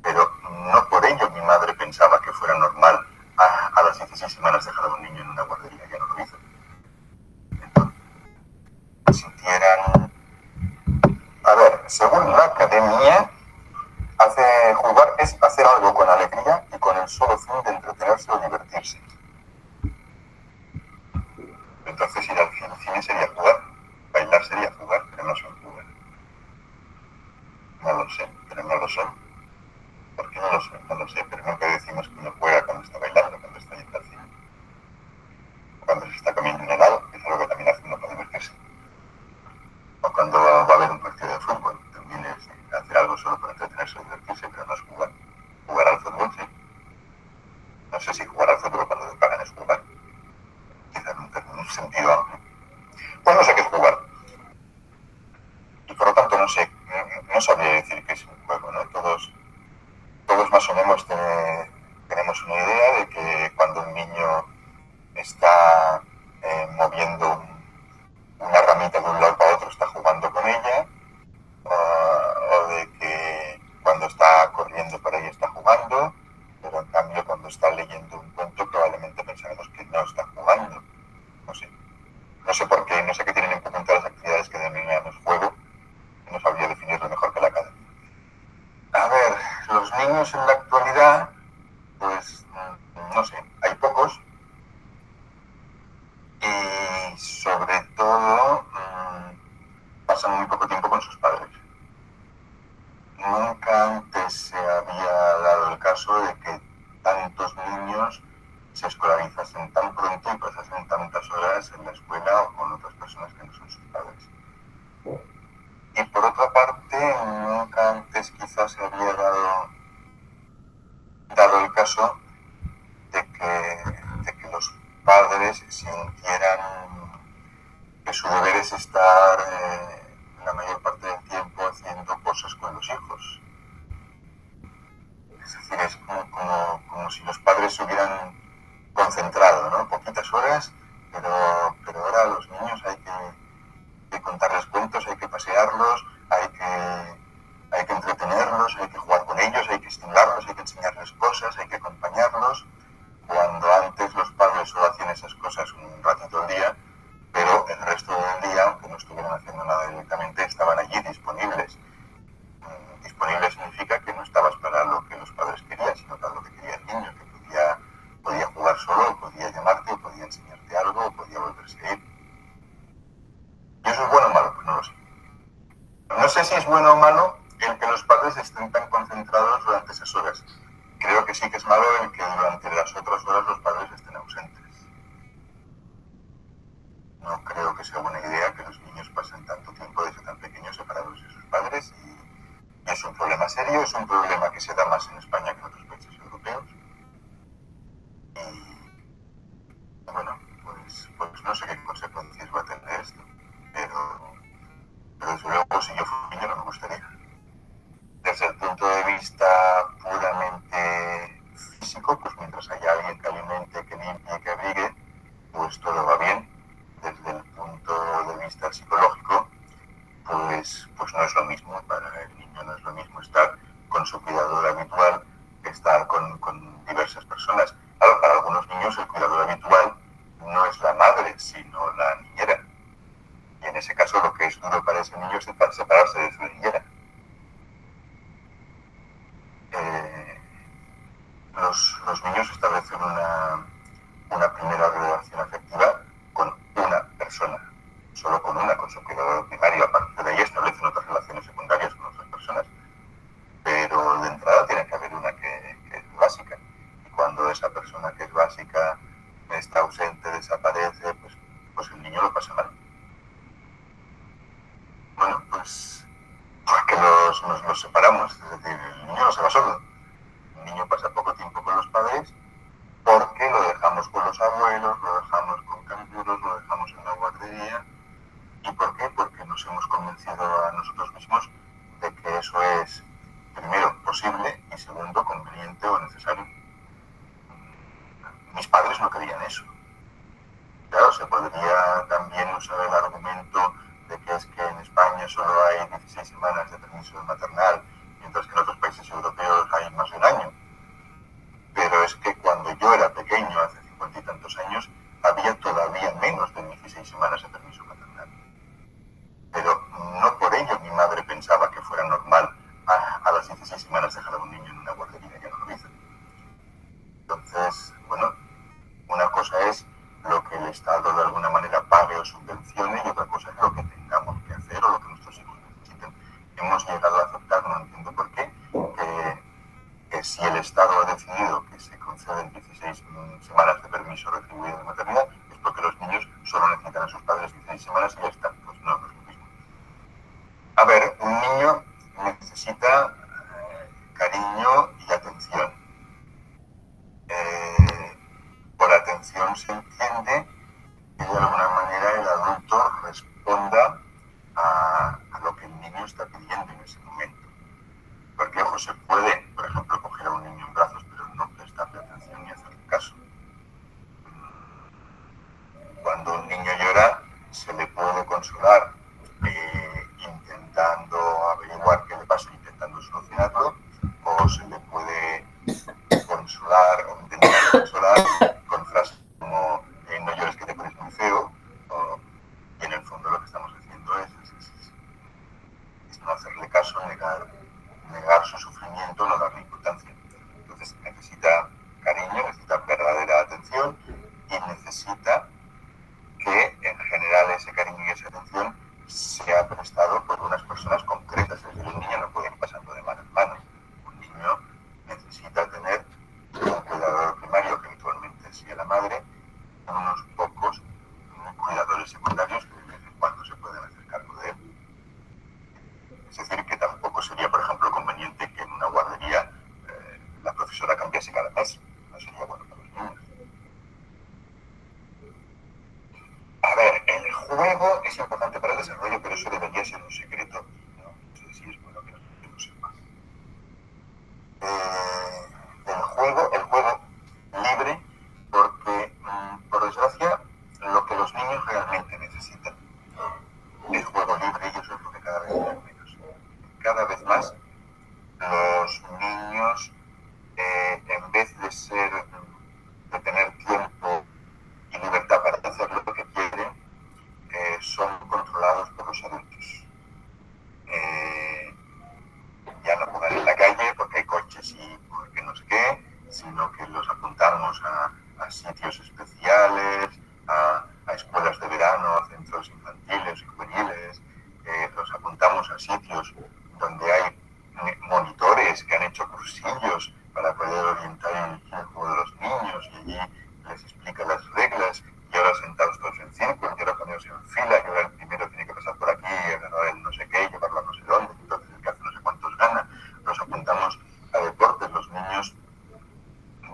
Pero no por ello mi madre pensaba que fuera normal a las 16 semanas dejar a un niño en una guardería. Ya no lo hizo. Entonces, sintieran... A ver, según la academia, jugar es hacer algo con alegría y con el solo fin de entretenerse o divertirse. Entonces ir al cine sería jugar, bailar sería jugar, pero no son jugar. No lo sé, pero no lo son. ¿Por qué no lo sé? No lo sé, pero nunca decimos que uno juega cuando está bailando, cuando está yendo al cine. Cuando se está comiendo un helado, que es algo que también hace uno para divertirse. O cuando va a haber un partido de fútbol, también es hacer algo solo para entretenerse o divertirse, pero no es jugar. Jugar al fútbol, sí. No sé si jugar al fútbol cuando te pagan es jugar. Quizás en un sentido amplio. Pues no sé qué es jugar. Por lo tanto, no sabría decir que es un juego, ¿no? Todos más o menos tenemos una idea de que cuando un niño está moviendo una ramita de un lado para otro, está jugando con ella, o de que cuando está corriendo por ahí está jugando, pero en cambio cuando está leyendo un cuento probablemente pensaremos que no está jugando. No sé por qué, no sé qué tienen en común las actividades que denominamos juego, no sabría definirlo mejor que la academia. A ver, los niños en la actualidad, pues no sé, hay pocos y sobre todo pasan muy poco tiempo con sus padres. Nunca antes se había dado el caso de que tantos niños se escolarizasen tan pronto y pasasen tantas horas en la escuela o con otras personas que no son sus padres. Y por otra parte, nunca antes quizás se había dado el caso de que los padres sintieran que su deber es estar la mayor parte del tiempo haciendo cosas con los hijos. Es decir, es como si los padres se hubieran concentrado, ¿no? Poquitas horas, pero ahora a los niños hay que contarles cuentos, hay que pasearlos, hay que entretenerlos, hay que jugar con ellos, hay que estimularlos, hay que enseñarles cosas, hay que acompañarlos, cuando antes los padres solo hacían esas cosas un ratito al día, pero el resto del día, aunque no estuvieran haciendo nada directamente, estaban allí disponibles. Disponible significa que no estabas para lo que los padres querían, sino para lo que quería el niño, que podía jugar solo, podía llamarte, o podía enseñarte algo, o podía volverse a ir. ¿Y eso es bueno o malo? Pues no lo sé. No sé si es bueno o malo el que los padres estén tan concentrados durante esas horas. Creo que sí que es malo el que durante las otras horas los padres estén ausentes. No creo que sea buena idea que los niños pasen tanto tiempo desde tan pequeños separados de sus padres y es un problema serio, es un problema que se da más en España que en otros países europeos. Y bueno, pues no sé qué consecuencias va a tener esto, pero desde luego si yo fuera niño no me gustaría. Desde el punto de vista puramente físico, pues mientras haya alguien que alimente, que limpie, que abrigue, pues todo va bien. Desde el punto de vista psicológico, pues no es lo mismo, para el niño no es lo mismo estar con su cuidador habitual que estar con diversas personas. Claro, para algunos niños el cuidador habitual no es la madre, sino la niñera. Y en ese caso lo que es duro para ese niño es separarse de su niñera. Los niños establecen una primera relación afectiva con una persona, solo con una, con su cuidador primario. A partir de ahí establecen otras relaciones secundarias con otras personas. Pero de entrada tiene que haber una que es básica. Y cuando esa persona que es básica está ausente, desaparece, pues el niño lo pasa mal. Bueno, pues que nos separamos, es decir, el niño no se va solo. El niño pasa poco tiempo con los padres porque lo dejamos con los abuelos, lo dejamos con canguros, lo dejamos en la guardería. ¿Y por qué? Porque nos hemos convencido a nosotros mismos de que eso es, primero, posible y segundo, conveniente o necesario. Mis padres no querían eso. Claro, se podría también usar el argumento de que es que en España solo hay 16 semanas de permiso maternal, mientras que en otros países europeos hay más de un año. Pero es que cuando yo era pequeño, hace 50 y tantos años, había todavía menos de 16 semanas de permiso maternal. Pero no por ello mi madre pensaba que fuera normal a las 16 semanas dejar a un niño en una guardería, ya no lo hizo. Entonces, bueno, una cosa es lo que el Estado de alguna manera pague o subvencione y otra cosa es lo que tengamos que hacer o lo que nuestros hijos necesiten. Hemos llegado a aceptar, no entiendo por qué, que si el Estado ha decidido que se conceden 16 semanas de permiso retribuido de maternidad es porque los niños solo necesitan a sus padres 16 semanas y ya está. Pues no es lo mismo. A ver, un niño necesita cariño y atención. Por atención se entiende que de alguna manera el adulto responda a lo que el niño está pidiendo en ese momento. Porque, ojo, se puede, por ejemplo, coger a un niño en brazos, pero no prestarle atención ni hacerle caso. Cuando un niño llora, se le puede consolar intentando averiguar qué le pasa, intentando solucionarlo, o se le puede consolar o intentar consolar con frases como no llores que te pones muy feo, y en el fondo lo que estamos haciendo es no hacerle caso, negar su sufrimiento, no darle importancia. Entonces necesita cariño, necesita verdadera atención y necesita que en general ese cariño y esa atención sea prestado por unas personas concretas. Es decir, un niño no puede ir pasando de mano en mano. Un niño necesita tener un cuidador primario, que habitualmente sea la madre, unos pocos cuidadores secundarios que de vez en cuando se pueden hacer cargo de él. Es decir, que tampoco sería, por ejemplo, conveniente que en una guardería la profesora cambiase cada mes. No sería bueno para los niños. A ver, el juego es importante para el desarrollo, pero eso debería ser un secreto. No sé si es bueno que no sepa. El juego libre, porque, por desgracia, lo que los niños realmente necesitan es juego libre, y eso es lo que cada vez tienen menos. Cada vez más los niños, en vez de tener tiempo y libertad para hacer lo que quieren, son controlados por los adultos. Ya no juegan en la calle porque hay coches y porque no sé qué, sino que los apuntamos a sitios especiales, a escuelas de verano, a centros infantiles y juveniles, los apuntamos a sitios donde hay monitores que han hecho cursillos para poder orientar el juego de los niños, y allí les explica las reglas, y ahora sentados todos en círculo, y ahora poneros en fila, y ahora el primero tiene que pasar por aquí, agarrar el no sé qué, llevarlo a no sé dónde, entonces el que hace no sé cuántos gana. Los apuntamos a deportes. Los niños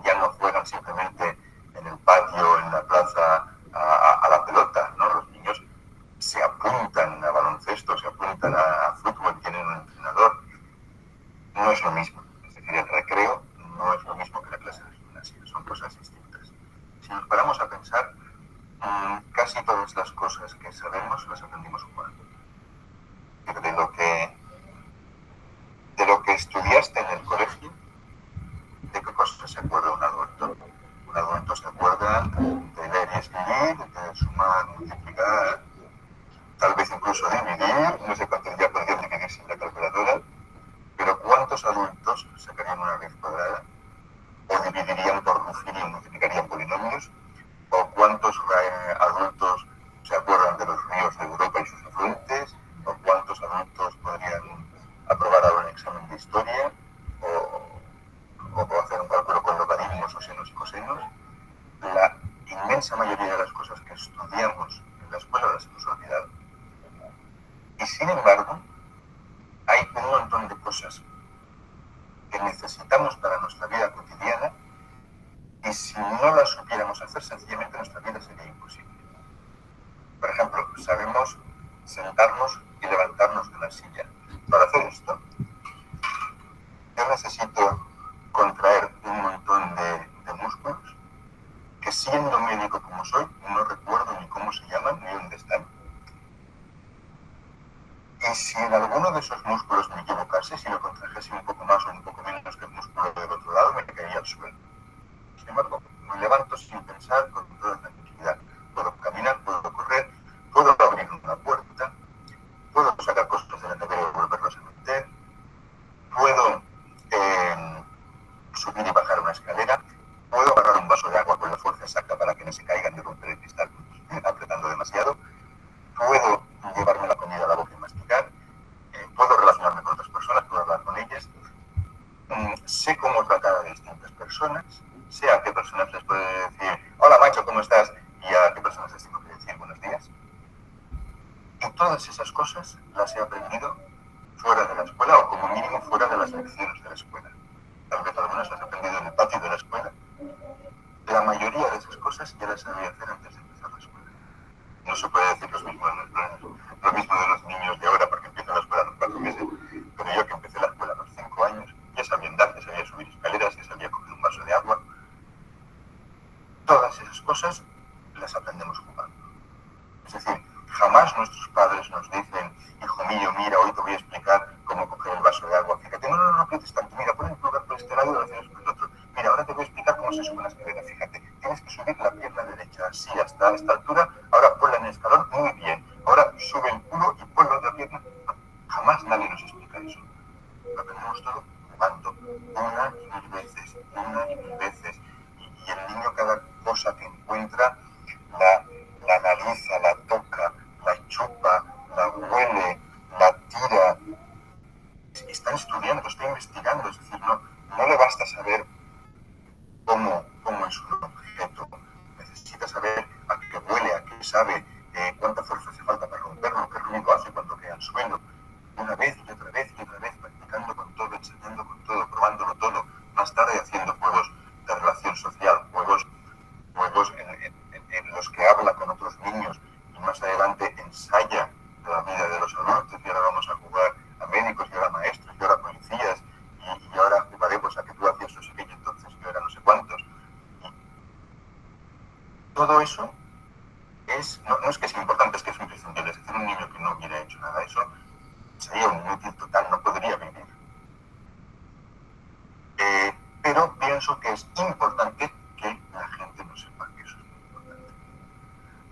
ya no juegan simplemente en el patio, en la plaza, a la pelota, ¿no? Los niños se apuntan a baloncesto, se apuntan a fútbol, tienen un entrenador. No es lo mismo. Es decir, el recreo no es lo mismo que la clase de gimnasia, son cosas distintas. Si nos paramos a pensar, casi todas las cosas que sabemos las aprendimos jugando. De lo que estudiaste en el colegio, ¿de qué cosas se acuerda un adulto? Un adulto se acuerda de leer y escribir, de sumar, multiplicar, tal vez incluso dividir, no sé cuántos ya podrían dividir sin la calculadora, pero ¿cuántos adultos sacarían una raíz cuadrada? ¿O dividirían por Ruffini y multiplicarían polinomios? ¿O cuántos adultos se acuerdan de los ríos de Europa y sus afluentes? ¿O cuántos adultos podrían aprobar ahora un examen de historia? ¿O hacer un cálculo con logaritmos o senos y cosenos? La inmensa mayoría de las cosas que estudiamos en la escuela las hemos olvidado. Y sin embargo, hay un montón de cosas que necesitamos para nuestra vida cotidiana, y si no las supiéramos hacer, sencillamente nuestra vida sería imposible. Por ejemplo, sabemos sentarnos y levantarnos de la silla. Para hacer esto, yo necesito contraer un montón de músculos que, siendo médico como soy, no recuerdo ni cómo se llaman ni dónde están. Y si en alguno de esos músculos me equivocase, si lo contrajese un poco más o un poco menos que el músculo del otro lado, me caería al suelo. Sin embargo, me levanto sin pensar, con toda tranquilidad. Puedo caminar, puedo correr, puedo abrir una puerta, puedo sacar cosas de la nevera y volverlas a meter, puedo subir y bajar una escalera, puedo agarrar un vaso de agua con la fuerza exacta para que no se caigan y romper el cristal apretando demasiado, puedo llevarme la comida a la boca y masticar, puedo relacionarme con otras personas, puedo hablar con ellas, sé cómo tratar a distintas personas, sé a qué personas les puedo decir hola macho, ¿cómo estás? Y a qué personas les tengo que decir buenos días. Y todas esas cosas las he aprendido fuera de la escuela, o como mínimo fuera de las lecciones de la escuela. Tal vez algunas las he aprendido en el patio de la escuela. La mayoría de esas cosas ya las sabía hacer antes de empezar la escuela. No se puede decir lo mismo de los niños de ahora, porque empiezan la escuela a los 4 meses lo aprendemos todo jugando, una y mil veces, y el niño cada cosa que encuentra la analiza, la toca, la chupa, la huele, la tira. Está estudiando, está investigando, es decir, no le basta saber cómo es un objeto, necesita saber a qué huele, a qué sabe, cuánta fuerza hace falta para romperlo, qué ruido hace cuando cae al suelo. Una vez y otra vez y otra vez, practicando con todo, enseñando con todo, probándolo todo, más tarde haciendo juegos de relación social, juegos en los que habla con otros niños, y más adelante ensaya la vida de los adultos, y ahora vamos a jugar a médicos, y ahora a maestros, y ahora a policías, y ahora jugaremos a que tú hacías eso y entonces yo era no sé cuántos. Todo eso no es que sea importante, es que es imprescindible. Es decir, un niño que no hubiera hecho nada de eso sería un inútil total, no podría vivir. Pero pienso que es importante que la gente no sepa que eso es muy importante.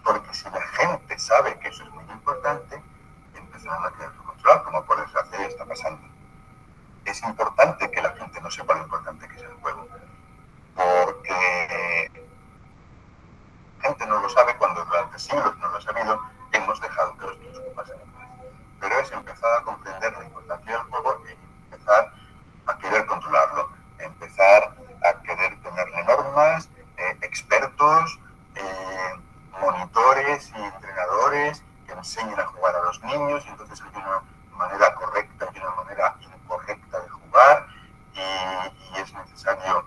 Porque si la gente sabe que eso es muy importante, empezarán a querer controlar, como por desgracia está pasando. Es importante que la gente no sepa lo importante que es el juego. Porque la gente no lo sabe cuando durante siglos no lo ha sabido, hemos dejado que los niños jugasen en paz. Pero es empezar a comprender la importancia del juego y empezar a querer controlarlo, empezar a querer ponerle normas, expertos, monitores y entrenadores que enseñen a jugar a los niños, y entonces hay una manera correcta y una manera incorrecta de jugar, y es necesario.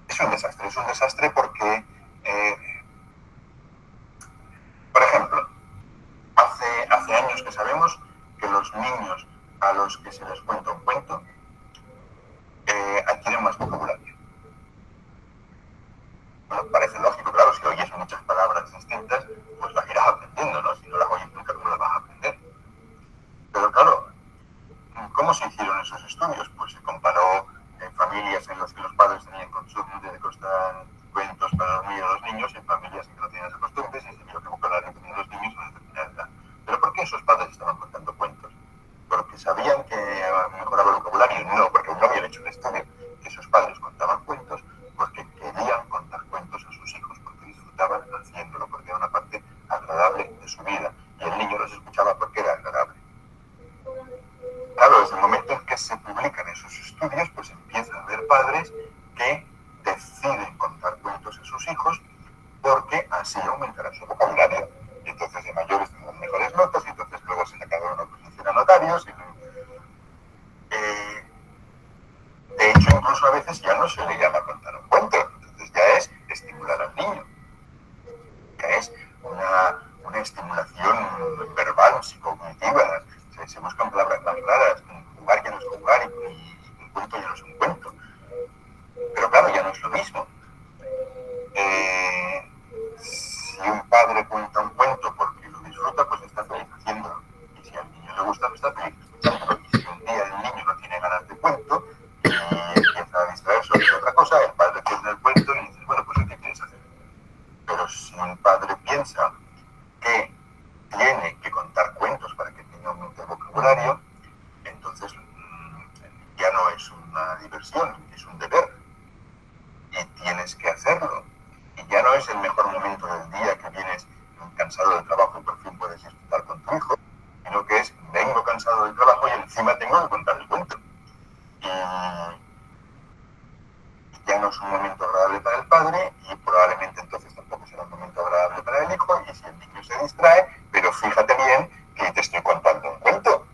Es un desastre porque, por ejemplo, hace años que sabemos que los niños a los que se les cuenta un cuento adquieren más vocabulario. Bueno, parece lógico, claro, si oyes muchas palabras distintas, pues las irás aprendiendo, ¿no? Si no las oyes nunca, ¿cómo las vas a aprender? Pero claro, ¿cómo se hicieron esos estudios? Pues se comparó familias en las que los padres tenían costumbre de contar cuentos para dormir a los niños, en familias en que no tenían esas costumbres, y se vio que vocabulario tenían los niños a una determinada edad. ¿Pero por qué esos padres estaban contando cuentos? ¿Porque sabían que mejoraba el vocabulario? No, porque no habían hecho un estudio. Esos padres contaban cuentos porque querían contar cuentos a sus hijos, porque disfrutaban haciéndolo, porque era una parte agradable de su vida, y el niño los escuchaba porque era agradable. Claro, desde el momento en que se publican esos estudios, pues empieza a haber padres que deciden contar cuentos a sus hijos porque así aumentará su vocabulario. Y entonces de mayores tendrán mejores notas, y entonces luego se sacarán una posición a notarios. De hecho, incluso a veces ya no se le llama contar un cuento, entonces ya es estimular al niño. Ya es una estimulación verbal, psicognitiva. Se buscan palabras más raras, jugar ya no es jugar, y un cuento ya no es un cuento. Pero claro, ya no es lo mismo. Si un padre cuenta un cuento porque lo disfruta, pues está feliz haciéndolo. Y si al niño le gusta, pues está feliz escuchándolo. Y si un día el niño no tiene ganas de cuento y empieza a distraerse sobre otra cosa, el padre pierde el cuento y dice, bueno, pues ¿qué quieres hacer? Pero si un padre piensa que tiene que contar cuentos para que el niño aumente el vocabulario, entonces ya no es una diversión, es un deber. Y tienes que hacerlo. Y ya no es el mejor momento del día que vienes cansado del trabajo y por fin puedes disfrutar con tu hijo, sino que es, vengo cansado del trabajo y encima tengo que contar el cuento. Y ya no es un momento agradable para el padre, y probablemente entonces tampoco será un momento agradable para el hijo, y si el niño se distrae, pero fíjate bien que te estoy contando un cuento.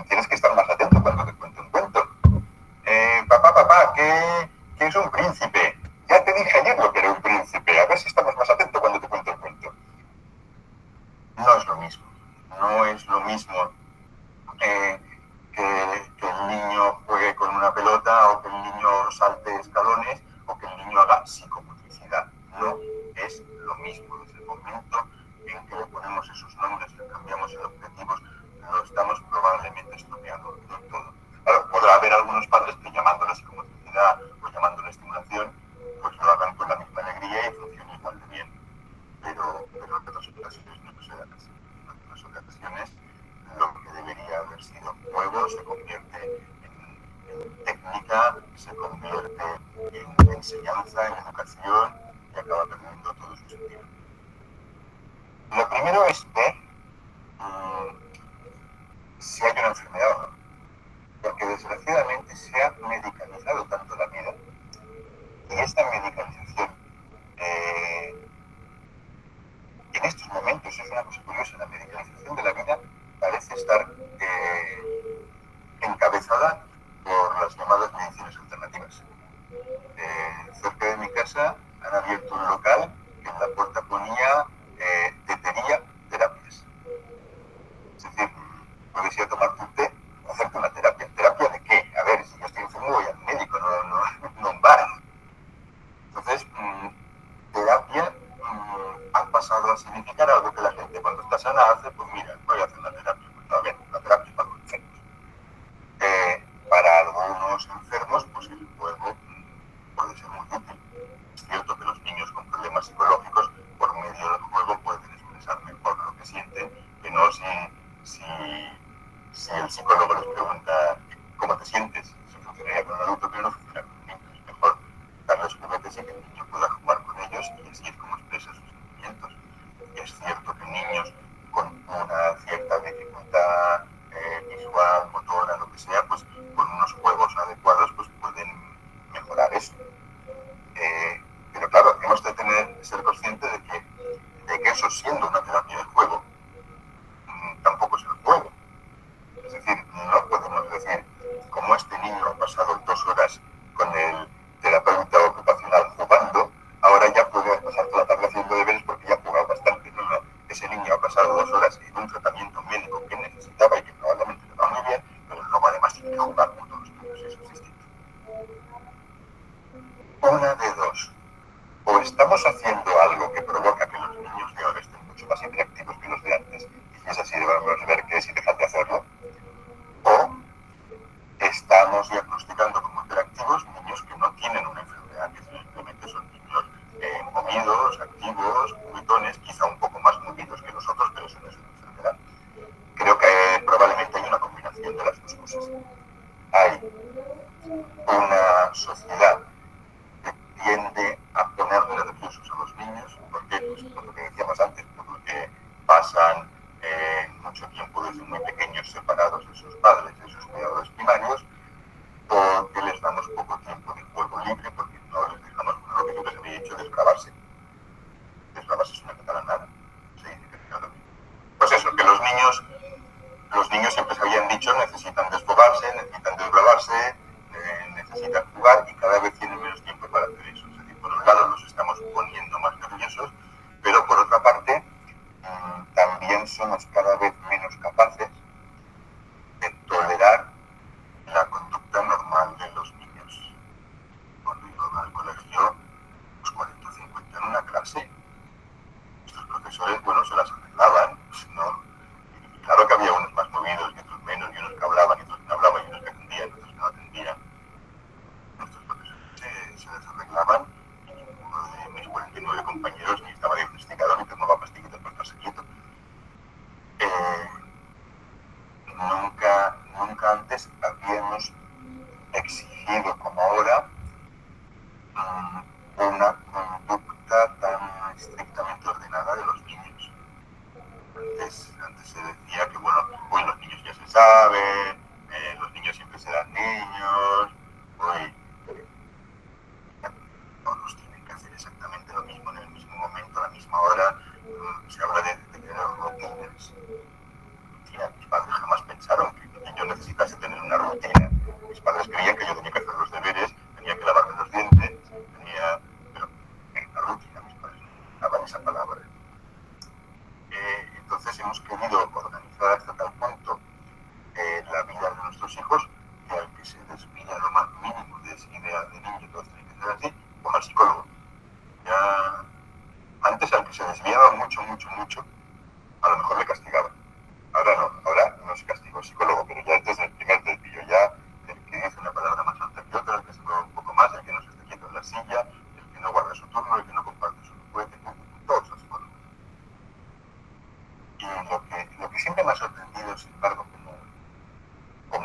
Tienes que estar más atento cuando te cuento un cuento. Papá, ¿qué es un príncipe? Ya te dije ayer lo que era un príncipe. A ver si estamos más atentos cuando te cuento el cuento. No es lo mismo. No es lo mismo que el niño juegue con una pelota, o que el niño salte escalones, o que el niño haga psicomotricidad. No es lo mismo. Desde el momento en que le ponemos esos nombres, le cambiamos el objetivo, lo estamos probablemente estropeando todo. Claro, podrá haber algunos padres que llamándole psicomotricidad o llamándole estimulación, pues lo hagan con la misma alegría y funcione igual de bien. Pero en otras ocasiones no sucede así. En otras ocasiones lo que debería haber sido juego se convierte en técnica, se convierte en enseñanza, en educación y acaba perdiendo todo su sentido. Lo primero es ver si hay una enfermedad o no, porque desgraciadamente se ha medicalizado tanto la vida y esta medicalización en estos momentos es una cosa curiosa, la medicalización de la vida parece estar encabezada por las llamadas medicinas alternativas. Cerca de mi casa han abierto un local que en la puerta ponía tetería terapias. Es decir, puedes ir a tomarte un té o hacerte una terapia. ¿Terapia de qué? A ver, si yo estoy enfermo voy al médico, no a un bar. Entonces, terapia ha pasado a significar algo que la gente cuando está sana hace, pues mira, voy a hacer una terapia. Pues no, bien, una terapia para los enfermos. Para algunos enfermos, pues el juego puede ser muy útil. Es cierto que los niños con problemas psicológicos, por medio del juego, pueden expresar mejor lo que sienten, que no si el psicólogo les pregunta ¿cómo te sientes? Eso funcionaría con un adulto, pero no funciona con un niño. Es mejor darles juguetes y que el niño pueda jugar con ellos y así es como expresa sus sentimientos. Es cierto que niños con una cierta dificultad visual, motora, lo que sea, pues con unos juegos adecuados pues pueden mejorar eso. Pero claro, hemos de ser conscientes de que eso, siendo una terapia de juego, tampoco es el juego. Es decir, no podemos decir, como este niño ha pasado 2 horas con el terapeuta ocupacional jugando, ahora ya puede pasar toda la tarde haciendo deberes porque ya ha jugado bastante. No, ese niño ha pasado 2 horas en un tratamiento médico que necesitaba y que probablemente le va muy bien, pero luego además tiene que jugar con todos los niños. Eso es distinto. Una de dos. O estamos haciendo algo que provoca que los niños de ahora estén mucho más interactivos que los de antes, y si es así debemos ver qué es y dejar de hacerlo, o estamos diagnosticando como interactivos niños que no tienen una enfermedad, que simplemente son niños movidos, activos, juguetones, quizá un poco más movidos que nosotros, pero eso no es una enfermedad. Creo que probablemente hay una combinación de las dos cosas. Hay una sociedad que tiende a poner nerviosos a los niños, porque pues, por lo que decíamos antes, porque pasan mucho tiempo desde muy pequeños separados de sus padres, de sus cuidadores primarios, porque les damos poco tiempo de juego libre, porque no les dejamos, lo que yo les había dicho, desgravarse. Desgravarse es una catalanada. Sí, pues eso, que los niños siempre se habían dicho necesitan desfogarse, necesitan desbravarse, necesitan jugar y cada vez tienen menos tiempo para hacer eso. Es decir, por un lado los estamos poniendo más nerviosos, pero por otra parte también somos cada vez menos capaces de tolerar la conducta normal de los niños. Cuando iba al colegio, los 40 o 50 en una clase, estos profesores, bueno, se las arreglaban, ¿no? Y claro que había unos más movidos y otros menos, y unos que hablaban y otros que no hablaban, y unos que atendían y otros que no atendían. Nuestros profesores se las arreglaban y ninguno de mis 49 compañeros ni estaba diagnosticado ni tomaba pastillitas para estarse quieto. Nunca antes habíamos exigido como ahora una conducta tan estrictamente ordenada de los niños. Antes se decía que, bueno, hoy los niños ya se saben, los niños siempre serán niños, hoy todos tienen que hacer exactamente lo mismo en el mismo momento, a la misma hora. Se habla de tener rutinas. Mis padres jamás pensaron que yo necesitase tener una rutina. Mis padres creían que yo tenía que hacer los deberes, tenía que lavarme los dientes, pero era una rutina, mis padres no daban esa palabra. Entonces hemos querido organizar hasta tal punto la vida de nuestros hijos que al que se desvía lo más mínimo de esa idea de niño, todo tiene que ser así, como al psicólogo. Ya antes al que se desviaba mucho, a lo mejor le castigaban. Ahora no se castiga al psicólogo, pero ya desde el primer desvío, ya el que dice una palabra más alta que otra, el que se mueve un poco más, el que no se esté quieto en la silla, el que no guarda su turno, el que no comparte su juguete, todos son psicólogos. Y lo que siempre me ha sorprendido, sin embargo, como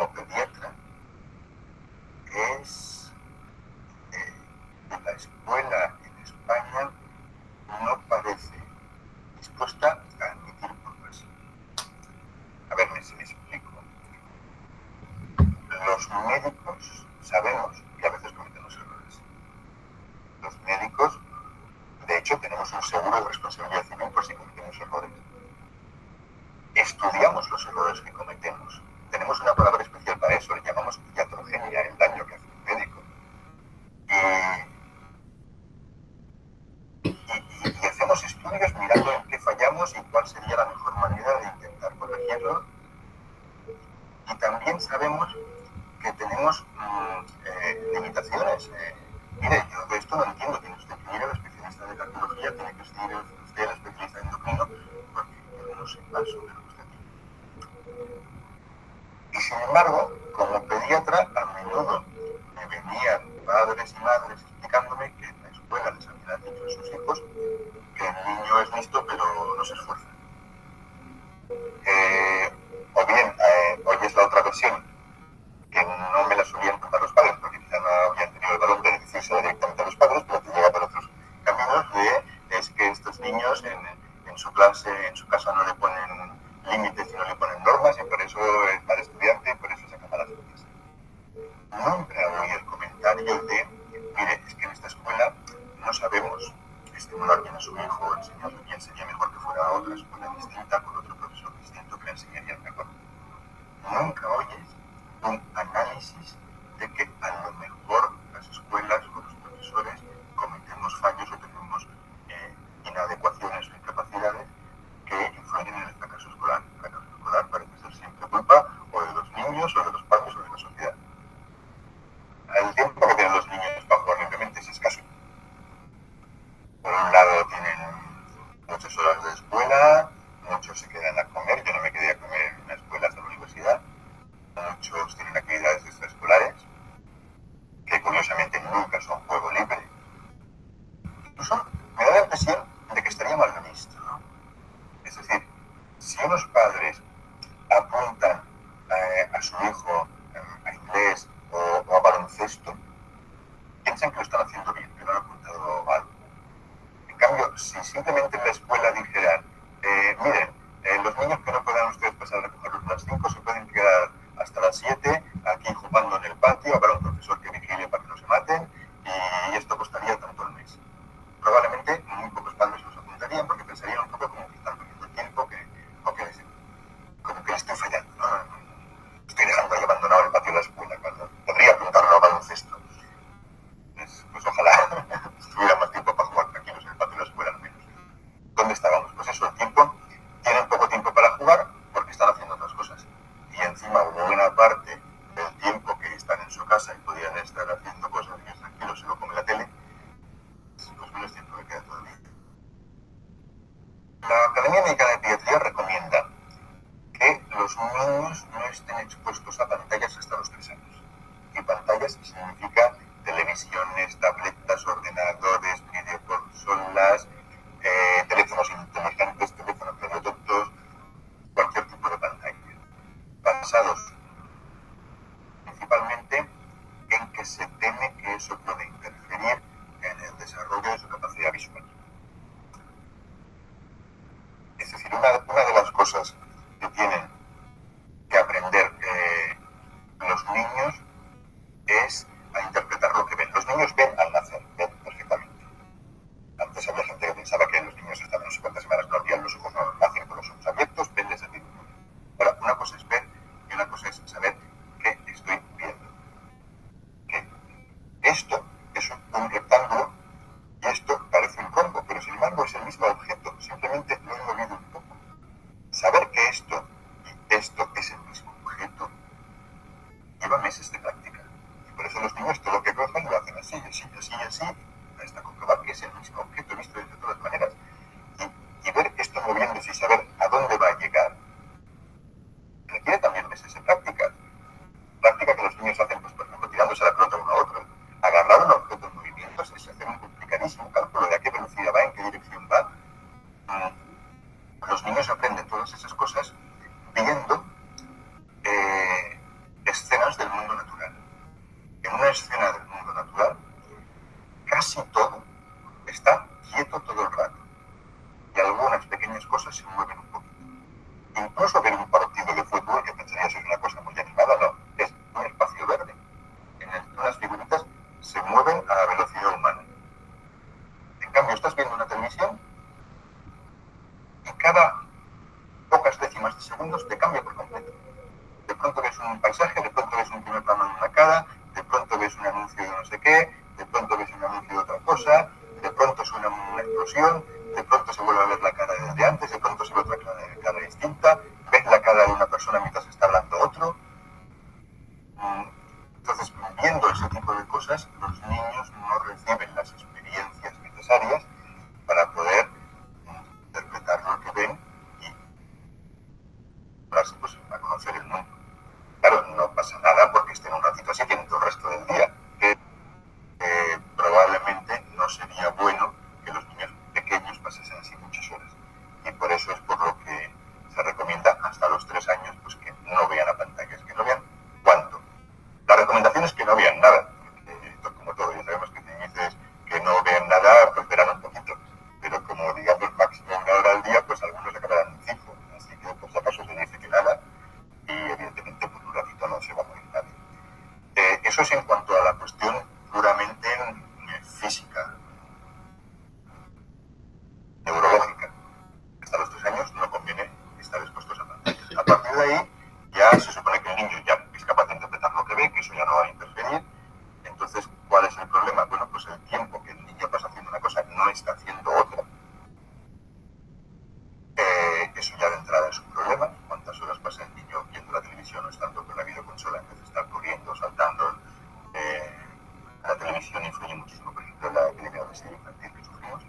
los médicos sabemos que a veces cometemos errores. Los médicos, de hecho, tenemos un seguro de responsabilidad civil por si cometemos errores. Estudiamos los errores que cometemos. Tenemos una palabra especial para eso, le llamamos iatrogenia, el daño que hace un médico. Y hacemos estudios mirando en qué fallamos y cuál sería la mejor manera de intentar corregirlo. Y también sabemos que tenemos limitaciones. Mire, yo de esto no entiendo, tiene usted que ir al especialista de cardiología, tiene que ir usted al especialista de endocrino, porque yo no sé más sobre lo que usted tiene. Y sin embargo, como pediatra, a menudo me venían padres y madres explicándome que en la escuela les habían dicho a sus hijos que el niño es listo pero no se esfuerza. O bien, hoy es la otra versión, que no me la solían contar los padres porque quizá no habían tenido el valor de decírselo directamente a los padres, pero te llega por otros caminos es que estos niños en su clase, en su casa no le ponen límites y no le ponen normas y por eso es mal estudiante y por eso saca malas notas. Nunca oí el comentario de, mire, es que en esta escuela no sabemos estimular bien a su hijo, enseñarle bien, sería mejor que fuera a otra escuela distinta, con otro profesor distinto que le enseñaría mejor. Nunca oyes un análisis de que a lo mejor las escuelas o los profesores cometemos fallos o tenemos inadecuaciones o incapacidades que influyen en el fracaso escolar. El fracaso escolar parece ser siempre culpa o de los niños o de los padres o de la sociedad. El tiempo que tienen los niños para jugar libremente es escaso. Por un lado tienen muchas horas de escuela, muchos se quedan a comer, yo no me quedé a comer en una escuela hasta la universidad, muchos tienen actividades extraescolares, que curiosamente nunca son juego libre. Incluso me da la impresión de que estaría mal visto, ¿no? Es decir, si unos padres apuntan a su hijo a inglés o a baloncesto, piensan que lo están haciendo bien, que lo han apuntado mal. En cambio, si simplemente en la escuela dijeran, miren, los niños que no puedan ustedes pasar a recogerlos a las 5 se pueden quedar hasta las 7 aquí jugando en el patio, habrá un profesor que vigile para que no se maten y esto costaría tanto al mes. Probablemente muy pocos padres los apuntarían porque pensarían un poco como que están perdiendo tiempo como que le estoy fallando, ¿no? Estoy dejando ahí abandonado el patio de la escuela cuando podría apuntarlo a baloncesto. Pues ojalá tuviera más tiempo para jugar tranquilos en el patio de la escuela al menos. ¿Dónde estábamos? Pues eso, el tiempo. Tienen poco tiempo para jugar porque están haciendo otras cosas. Y encima buena parte del tiempo que están en su casa y podrían estar haciendo cosas bien tranquilos, se lo come la tele, pues menos tiempo que queda todavía. La Academia Americana de Pediatría recomienda que los niños no estén expuestos a pantallas hasta los 3 años. Y pantallas significa televisiones, tabletas, ordenadores, videoconsolas, teléfonos inteligentes, teléfonos radiotontos, cualquier tipo de pantalla. Basados principalmente en que se teme que eso puede interferir en el desarrollo de su capacidad visual. Es decir, una de las cosas que tienen que aprender los niños es a interpretar lo que ven. Los niños ven al nacer, ven perfectamente. Antes había gente que pensaba que los niños estaban no sé cuántas semanas, no abrían los ojos, no nacen con los ojos abiertos, ven desde el mismo modo. Ahora, una cosa es ver y una cosa es saber qué estoy viendo. Que esto es un rectángulo y esto parece un rombo, pero sin embargo es el mismo objeto, simplemente lo he movido un poco. Saber qué pronto ves un paisaje, de pronto ves un primer plano de una cara, de pronto ves un anuncio de no sé qué, de pronto ves un anuncio de otra cosa, de pronto suena una explosión, de pronto se vuelve a ver la cara de antes, de pronto se ve otra cara distinta, ves la cara de una persona mientras está hablando otro. Entonces, viendo ese tipo de cosas, los niños no reciben las experiencias necesarias para poder interpretar lo que ven y darse pues, a conocer el mundo. Claro, no pasa nada porque estén un ratito así, tienen todo el resto del día. Probablemente no sería bueno que los niños pequeños pasasen así muchas horas. Y por eso es por lo que se recomienda hasta los 3 años pues, que no vean a pantallas, que no vean cuánto. La recomendación es que no vean nada, porque como todo, ya sabemos que si dices que no vean nada, pues verán un poquito. Pero como digamos máximo 1 hora al día, pues algunos acabarán fijo. Así que por si acaso se dice que nada, y evidentemente por un ratito no se va a morir nadie. Eso es en cuanto a la cuestión puramente física, neurológica. Hasta los 3 años no conviene estar expuestos a pantallas. A partir de ahí ya se supone que el niño ya es capaz de interpretar lo que ve, que eso ya no va a interferir. Entonces, ¿cuál es el problema? Bueno, pues el tiempo que el niño pasa haciendo una cosa no está haciendo otra. Eso ya de entrada es un problema. ¿Cuántas horas pasa el niño viendo la televisión o estando con la videoconsola en vez de estar corriendo, saltando? La televisión influye muchísimo, por ejemplo, en la epidemia de obesidad infantil que sufrimos.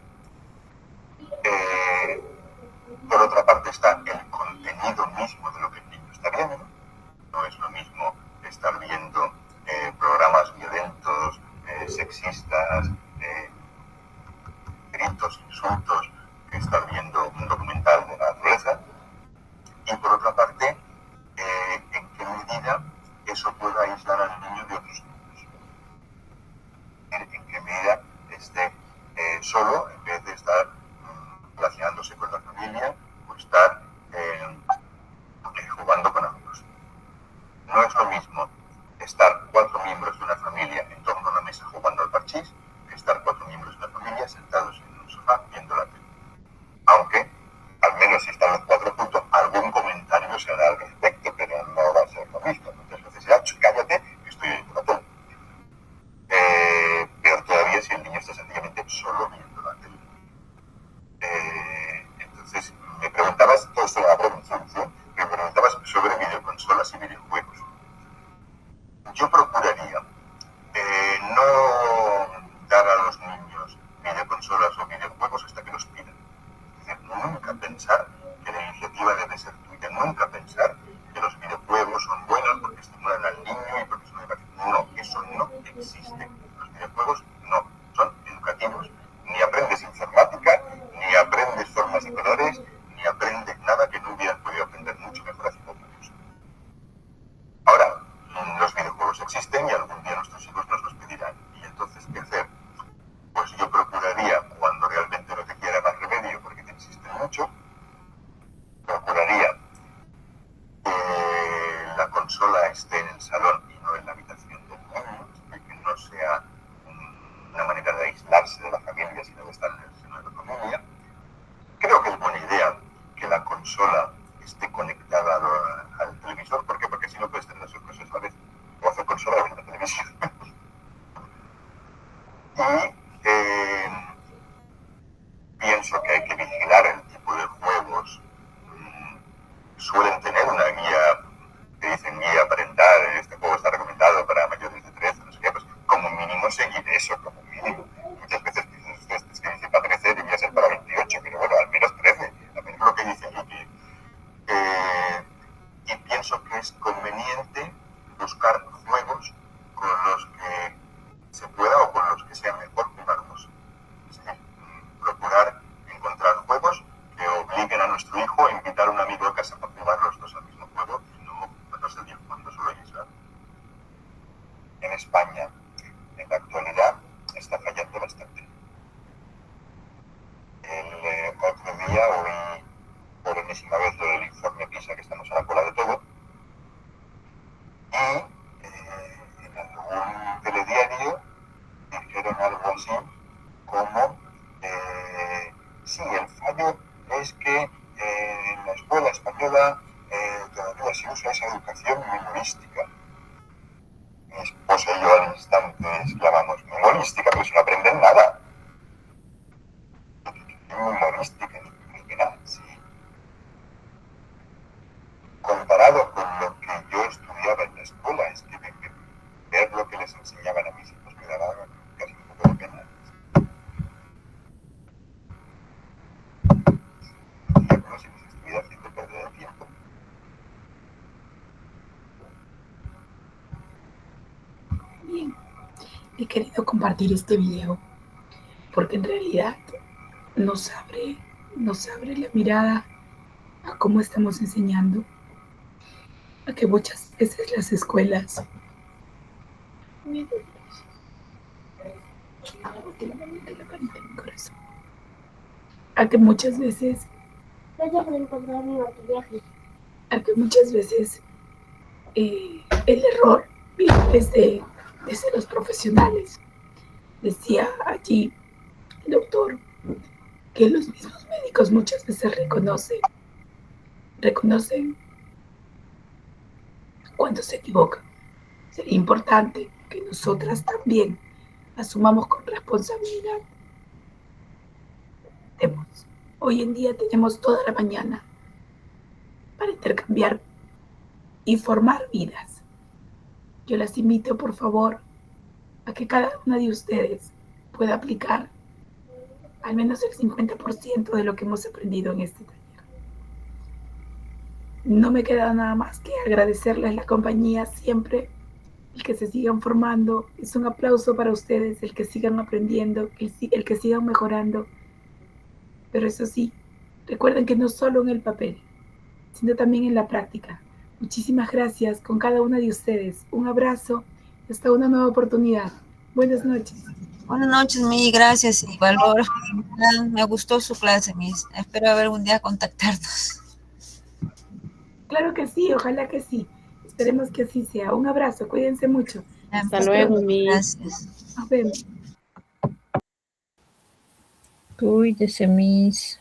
Por otra parte está el contenido mismo de lo que el niño está viendo. No es lo mismo estar viendo programas violentos, sexistas, gritos, insultos, que estar viendo un documental de la naturaleza. Y por otra parte, en qué medida eso pueda aislar al niño de otros niños. En qué medida esté solo en vez de estar relacionándose con la familia o estar jugando con amigos. No es lo mismo estar 4 miembros de una familia en torno a una mesa jugando al parchís que estar 4 miembros de una familia sentados en un sofá viendo la tele. Aunque, al menos si están los 4 juntos, algún comentario se hará al respecto, pero no va a ser lo mismo. Muchas veces será, cállate, que estoy viendo la tele. Peor todavía si el niño está sencillamente solo viendo la tele. Entonces, me preguntabas, todo esto era breve introducción, me preguntabas sobre videoconsolas y videojuegos. Yo procuraría no dar a los niños videoconsolas o videojuegos hasta que los pidan. Es decir, nunca pensar que la iniciativa debe ser tuya, nunca pensar que los videojuegos son buenos porque estimulan al niño y porque son educativos. No, eso no existe. Los videojuegos no son educativos. Ni aprendes informática, ni aprendes formas de colores, ni aprendes nada que no hubieras podido aprender mucho mejor haciendo otra cosa. Ahora, los videojuegos existen y algún día nuestros hijos nos los pedirán. ¿Y entonces qué hacer? Pues yo procuraría, cuando realmente no te quiera más remedio, porque te insisten mucho, procuraría que la consola esté en el salón y no en la habitación del niño, que no sea una manera de aislarse de la familia, sino de estar en el seno de la familia. Creo que es buena idea que la consola esté conectada al televisor. ¿Por qué? Porque si no puedes tener las cosas a la vez. O hacer consola o la televisión. Y pienso que hay que vigilar el tipo de juegos. Suelen tener una guía que dicen guía parental, este juego está recomendado para mayores de 13, no sé qué, pues como mínimo seguir eso, como mínimo. Muchas veces es que dice para 13 debería ser para 28, pero bueno, al menos 13, al menos lo que dice aquí. Y pienso que es conveniente buscar juegos con los que se pueda o con los que sea mejor jugarlos. Es decir, procurar encontrar juegos que obliguen a nuestro hijo a invitar a un amigo a casa para jugar los dos al mismo juego y no pasarse el día jugando solo y aislado. En España, en la actualidad, está fallando bastante. El otro día oí por enésima vez lo del informe PISA, que estamos a la cola de todo, y en algún telediario dijeron algo así como sí, el fallo es que en la escuela española todavía todavía se usa esa educación memorística. Mi esposa y yo al instante exclamamos, memorística, pero sin aprender nada. Memorística, ni nada, sí. Comparado con lo que yo estudiaba en la escuela, es que ver lo que les enseñaban a mis hijos me daba casi un poco de pena. Decía como si les estuviera haciendo perder el tiempo. Bien, he querido compartir este video porque en realidad nos abre la mirada a cómo estamos enseñando, a que muchas veces las escuelas a que muchas veces el error viene desde los profesionales. Decía allí el doctor que los mismos médicos muchas veces reconocen cuando se equivocan. Sería importante que nosotras también asumamos con responsabilidad. Hoy en día tenemos toda la mañana para intercambiar y formar vidas. Yo las invito, por favor, a que cada una de ustedes pueda aplicar al menos el 50% de lo que hemos aprendido en este taller. No me queda nada más que agradecerles la compañía siempre, el que se sigan formando. Es un aplauso para ustedes, el que sigan aprendiendo, el que sigan mejorando. Pero eso sí, recuerden que no solo en el papel, sino también en la práctica. Muchísimas gracias con cada una de ustedes. Un abrazo y hasta una nueva oportunidad. Buenas noches. Buenas noches, Miss, gracias y valor. Me gustó su clase, Miss. Espero algún día contactarnos. Claro que sí, ojalá que sí. Esperemos que así sea. Un abrazo, cuídense mucho. Hasta luego, Miss. Gracias. Nos vemos. Cuídese, Miss.